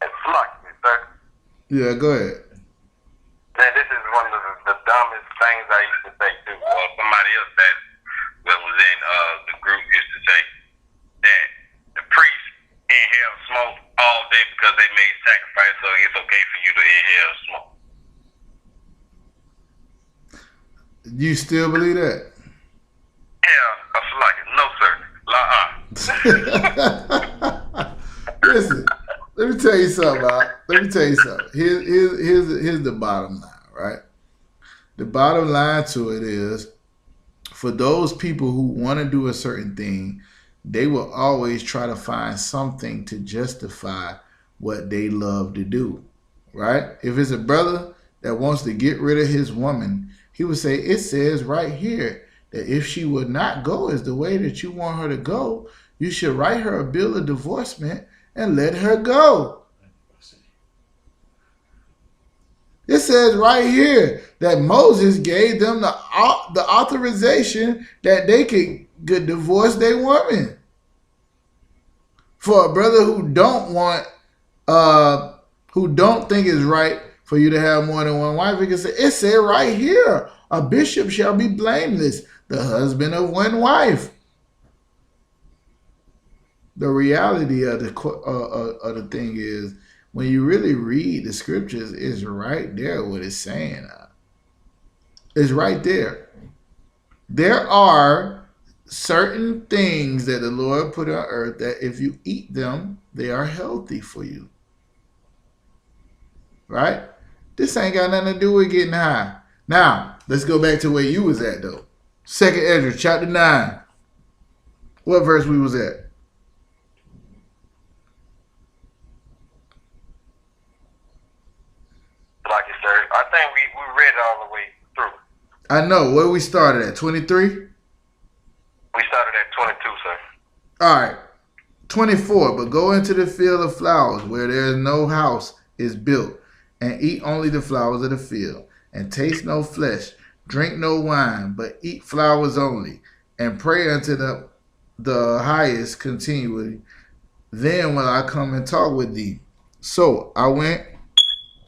It's lucky, sir. Yeah, go ahead. Man, this is one of the dumbest things I used to say too. Somebody else that was in the group used to say that the priests inhale smoke all day because they made sacrifice, so it's okay for you to inhale smoke. You still believe that? Hell, I feel like it. No, sir. Listen, let me tell you something, Let me tell you something. Here's the bottom line, right? The bottom line to it is, for those people who want to do a certain thing, they will always try to find something to justify what they love to do, right? If it's a brother that wants to get rid of his woman, he would say, it says right here that if she would not go as the way that you want her to go, you should write her a bill of divorcement and let her go. It says right here that Moses gave them the authorization that they could divorce their woman. For a brother who don't think it's right for you to have more than one wife, it said right here, a bishop shall be blameless, the husband of one wife. The reality of the thing is, when you really read the scriptures, it's right there what it's saying. It's right there. There are certain things that the Lord put on earth that if you eat them, they are healthy for you. Right? This ain't got nothing to do with getting high. Now, let's go back to where you was at, though. 2nd Esdras, chapter 9. What verse we was at? Like it, sir. I think we read it all the way through. I know. Where we started at? 23? We started at 22, sir. All right. 24. But go into the field of flowers where there is no house is built, and eat only the flowers of the field, and taste no flesh, drink no wine, but eat flowers only, and pray unto the highest continually. Then will I come and talk with thee. So I went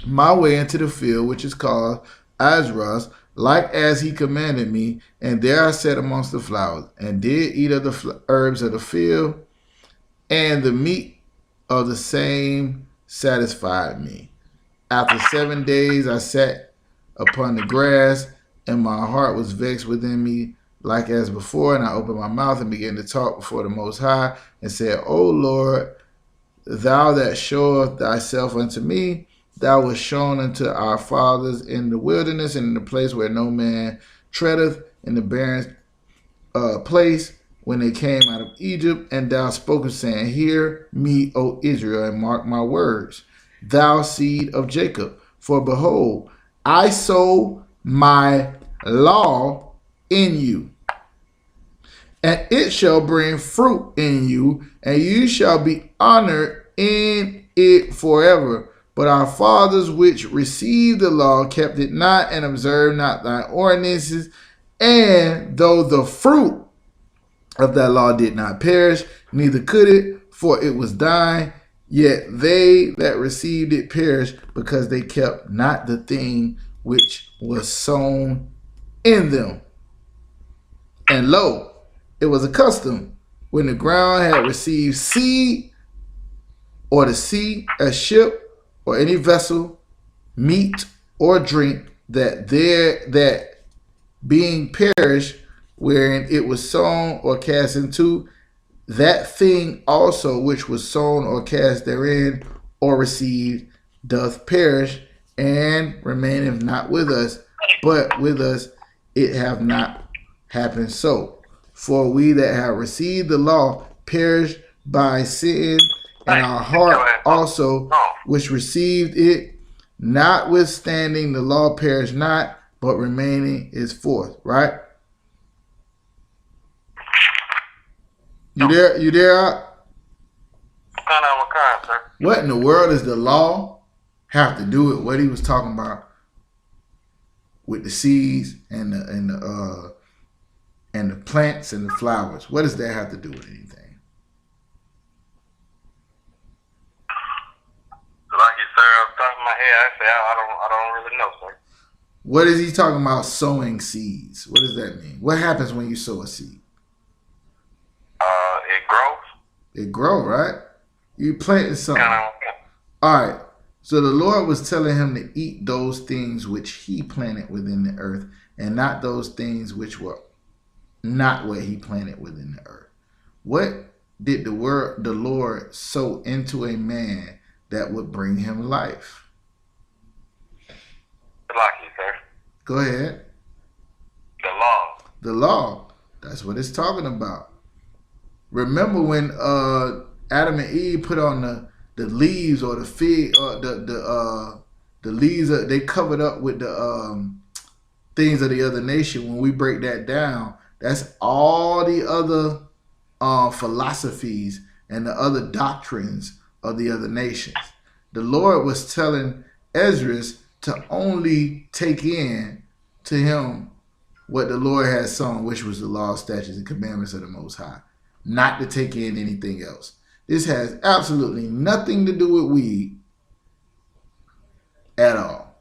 my way into the field, which is called I.S.U.P.K, like as he commanded me, and there I sat amongst the flowers, and did eat of the herbs of the field, and the meat of the same satisfied me. After 7 days I sat upon the grass, and my heart was vexed within me like as before, and I opened my mouth and began to talk before the Most High, and said, O Lord, thou that showest thyself unto me, thou wast shown unto our fathers in the wilderness, and in the place where no man treadeth, in the barren place, when they came out of Egypt, and thou spokest, saying, Hear me, O Israel, and mark my words, thou seed of Jacob. For behold, I sow my law in you, and it shall bring fruit in you, and you shall be honored in it forever. But our fathers which received the law kept it not, and observed not thy ordinances. And though the fruit of that law did not perish, neither could it, for it was thine, yet they that received it perished, because they kept not the thing which was sown in them. And lo, it was a custom, when the ground had received seed, or the sea, a ship, or any vessel, meat or drink, that being perished, wherein it was sown or cast into, that thing also which was sown or cast therein, or received, doth perish, and remaineth not with us, but with us it have not happened so. For we that have received the law perish by sin, and our heart also, which received it, notwithstanding the law perish not, but remaining is forth. Right? You there? You there? What in the world does the law have to do with what he was talking about with the seeds and the plants and the flowers? What does that have to do with anything? Like you, sir, off the top of my head, I say I don't really know, sir. What is he talking about sowing seeds? What does that mean? What happens when you sow a seed? It grows. It grows, right? You planting something. All right. So the Lord was telling him to eat those things which he planted within the earth, and not those things which were not what he planted within the earth. What did the Lord sow into a man that would bring him life? Lucky, sir. Go ahead. The law. The law. That's what it's talking about. Remember when Adam and Eve put on the leaves or the fig or the leaves they covered up with the things of the other nation. When we break that down, that's all the other philosophies and the other doctrines of the other nations. The Lord was telling Ezra to only take in to him what the Lord had sown, which was the law, statutes, and commandments of the Most High, not to take in anything else. This has absolutely nothing to do with weed at all.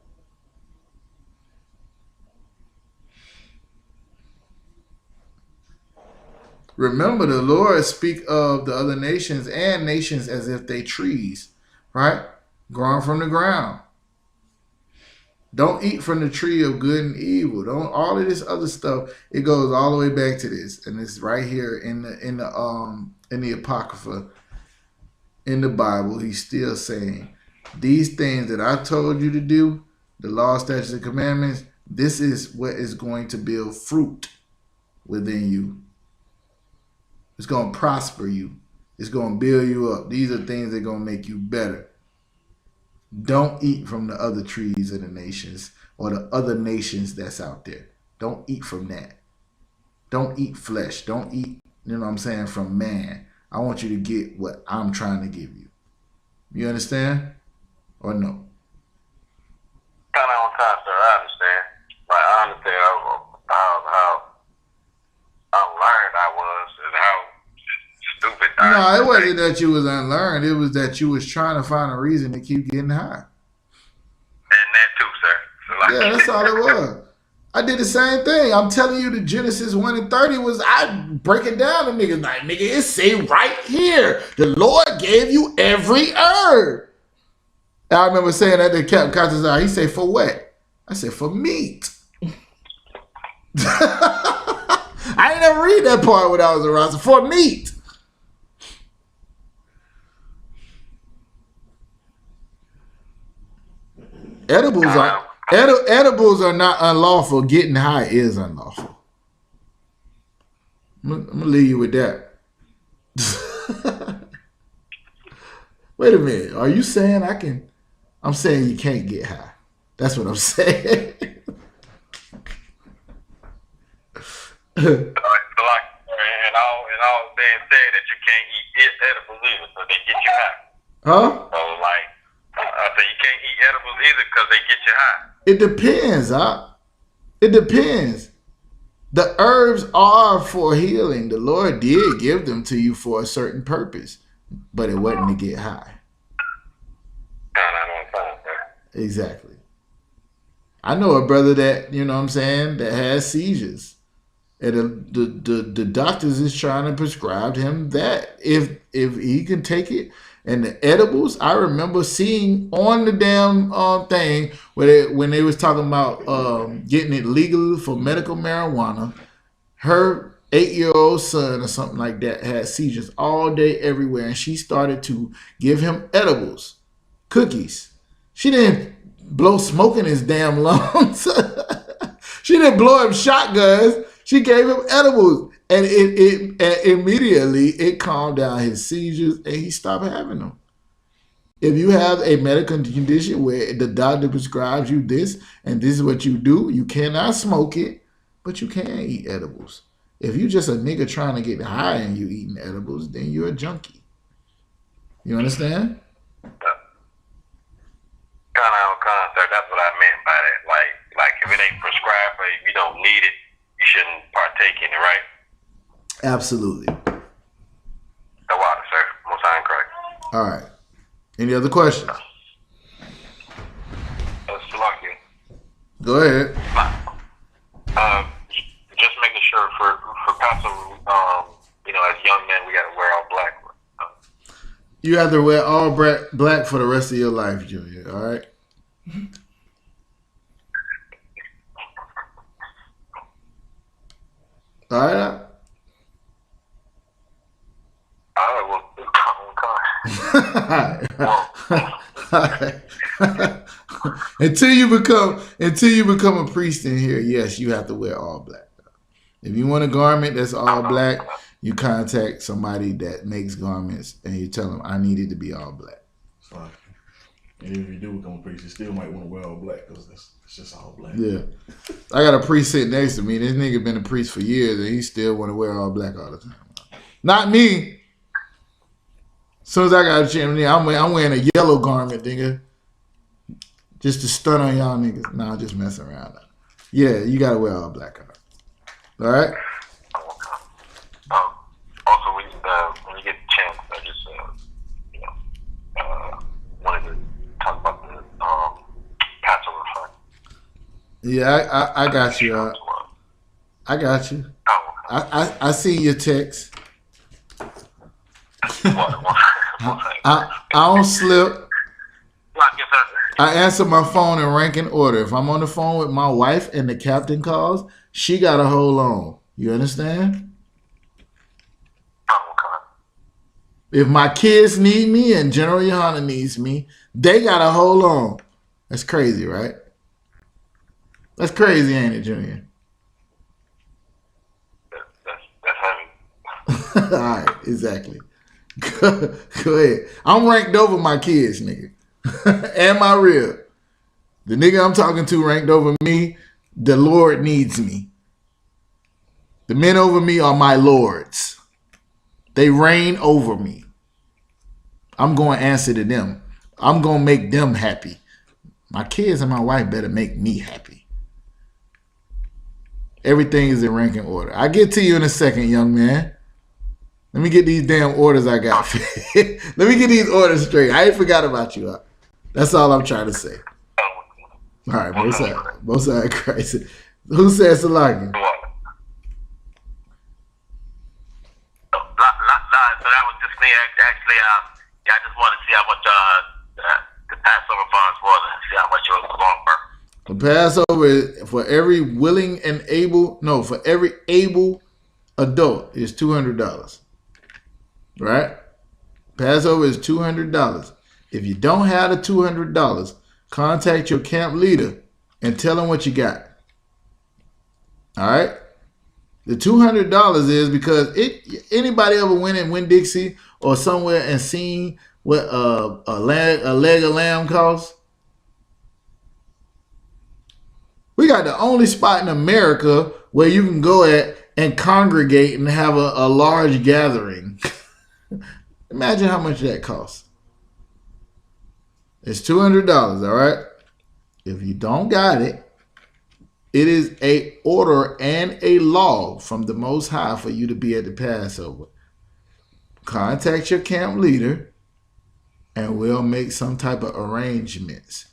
Remember, the Lord speak of the other nations and nations as if they trees, right? Growing from the ground. Don't eat from the tree of good and evil. Don't all of this other stuff. It goes all the way back to this, and it's right here in the Apocrypha, in the Bible. He's still saying these things that I told you to do, the law, statutes, and commandments. This is what is going to build fruit within you. It's going to prosper you. It's going to build you up. These are things that are going to make you better. Don't eat from the other trees of the nations or the other nations that's out there. Don't eat from that. Don't eat flesh. Don't eat, you know what I'm saying, from man. I want you to get what I'm trying to give you. You understand? Or no? Kind of on time, sir. I understand. Like, I understand how unlearned I was and how stupid I was. No, it wasn't that you was unlearned. It was that you was trying to find a reason to keep getting high. And that too, sir. So like, Yeah, that's all it was. I did the same thing. I'm telling you, the Genesis 1 and 30 was, I break it down to niggas like, nigga, it say right here, the Lord gave you every herb. I remember saying that to Captain Contazar. He said, for what? I said, for meat. I ain't never read that part when I was around. So for meat. Edibles are not unlawful. Getting high is unlawful. I'm gonna leave you with that. Wait a minute. Are you saying I can? I'm saying you can't get high. That's what I'm saying. And all being said that you can't eat edibles either, so they get you high. Huh? So like, I say you can't eat edibles either because they get you high. It depends, It depends. The herbs are for healing. The Lord did give them to you for a certain purpose, but it wasn't to get high. Exactly. I know a brother that, you know what I'm saying, that has seizures. And the doctors is trying to prescribe him that if he can take it. And the edibles, I remember seeing on the damn thing when they was talking about getting it legal for medical marijuana. Her 8-year-old son or something like that had seizures all day everywhere, and she started to give him edibles, cookies. She didn't blow smoke in his damn lungs. She didn't blow him shotguns. She gave him edibles, and it immediately it calmed down his seizures, and he stopped having them. If you have a medical condition where the doctor prescribes you this, and this is what you do, you cannot smoke it, but you can eat edibles. If you just a nigga trying to get high and you eating edibles, then you're a junkie. You understand? Kind of concept. That's what I meant by that. Like if it ain't prescribed or if you don't need it, you shouldn't partake in it, right? Absolutely. The water, sir. Most time correct. All right. Any other questions? Lucky. Go ahead. Just making sure for Pastor, as young men, we got to wear all black. You have to wear all black for the rest of your life, Junior. All right. All right. Until you become a priest in here, yes, you have to wear all black. If you want a garment that's all black, you contact somebody that makes garments and you tell them I need it to be all black. Fine. And if you do become a priest, you still might want to wear all black because it's just all black. Yeah. I got a priest sitting next to me. This nigga been a priest for years and he still want to wear all black all the time. Not me. As soon as I got a chance, I'm wearing a yellow garment, nigga. Just to stun on y'all niggas. Nah, I'm just messing around. Yeah, you gotta wear all black. All right? Also, when you get the chance, I just wanted to talk about the Passover fund. Yeah, I got you. I got you. I see your text. I don't slip. I answer my phone in ranking order. If I'm on the phone with my wife and the captain calls, she got to hold on. You understand? If my kids need me and General Yohanna needs me, they got to hold on. That's crazy, right? That's crazy, ain't it, Junior? That's heavy. All right, exactly. Go ahead. I'm ranked over my kids, nigga. And my rib. The nigga I'm talking to ranked over me. The Lord needs me. The men over me are my lords. They reign over me. I'm going to answer to them. I'm going to make them happy. My kids and my wife better make me happy. Everything is in ranking order. I'll get to you in a second, young man. Let me get these damn orders I got. Let me get these orders straight. I ain't forgot about you. That's all I'm trying to say. All right, both sides Christ. Who says Salaki? So that was just me. Actually, I just wanted to see how much the Passover see how much yours was going for. The Passover is for every willing and able, no, for every able adult is $200. Right? Passover is $200. If you don't have the $200, contact your camp leader and tell him what you got. All right? The $200 is because anybody ever went in Winn-Dixie or somewhere and seen what a leg of lamb costs? We got the only spot in America where you can go at and congregate and have a large gathering. Imagine how much that costs. It's $200, all right? If you don't got it, it is a order and a law from the Most High for you to be at the Passover. Contact your camp leader and we'll make some type of arrangements.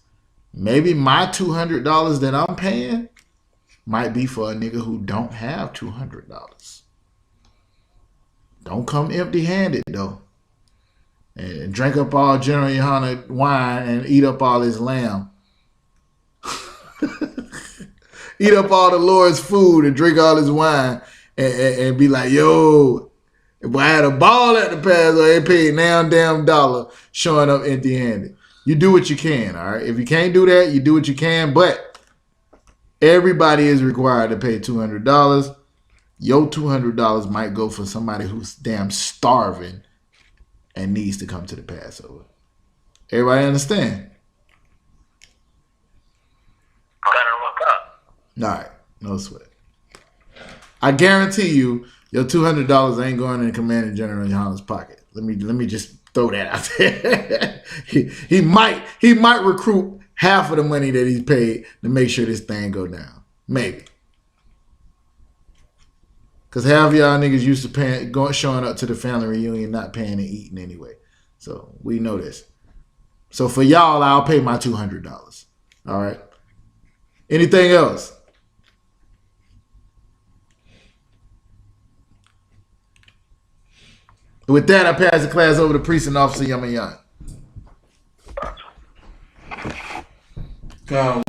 Maybe my $200 that I'm paying might be for a nigga who don't have $200. Don't come empty-handed though. And drink up all General YAHANNA wine and eat up all his lamb. Eat up all the Lord's food and drink all his wine and be like, yo, if I had a ball at the Passover, they paid now damn dollar showing up empty-handed. You do what you can, all right? If you can't do that, you do what you can, but everybody is required to pay $200. Your $200 might go for somebody who's damn starving and needs to come to the Passover. Everybody understand? All right, no sweat. I guarantee you, your $200 ain't going in Commanding General YAHANNA's pocket. Let me just throw that out there. he might recruit half of the money that he's paid to make sure this thing go down. Maybe. Because half of y'all niggas used to showing up to the family reunion, not paying and eating anyway. So we know this. So for y'all, I'll pay my $200. All right. Anything else? With that, I pass the class over to Precinct Officer Yamayan. Come.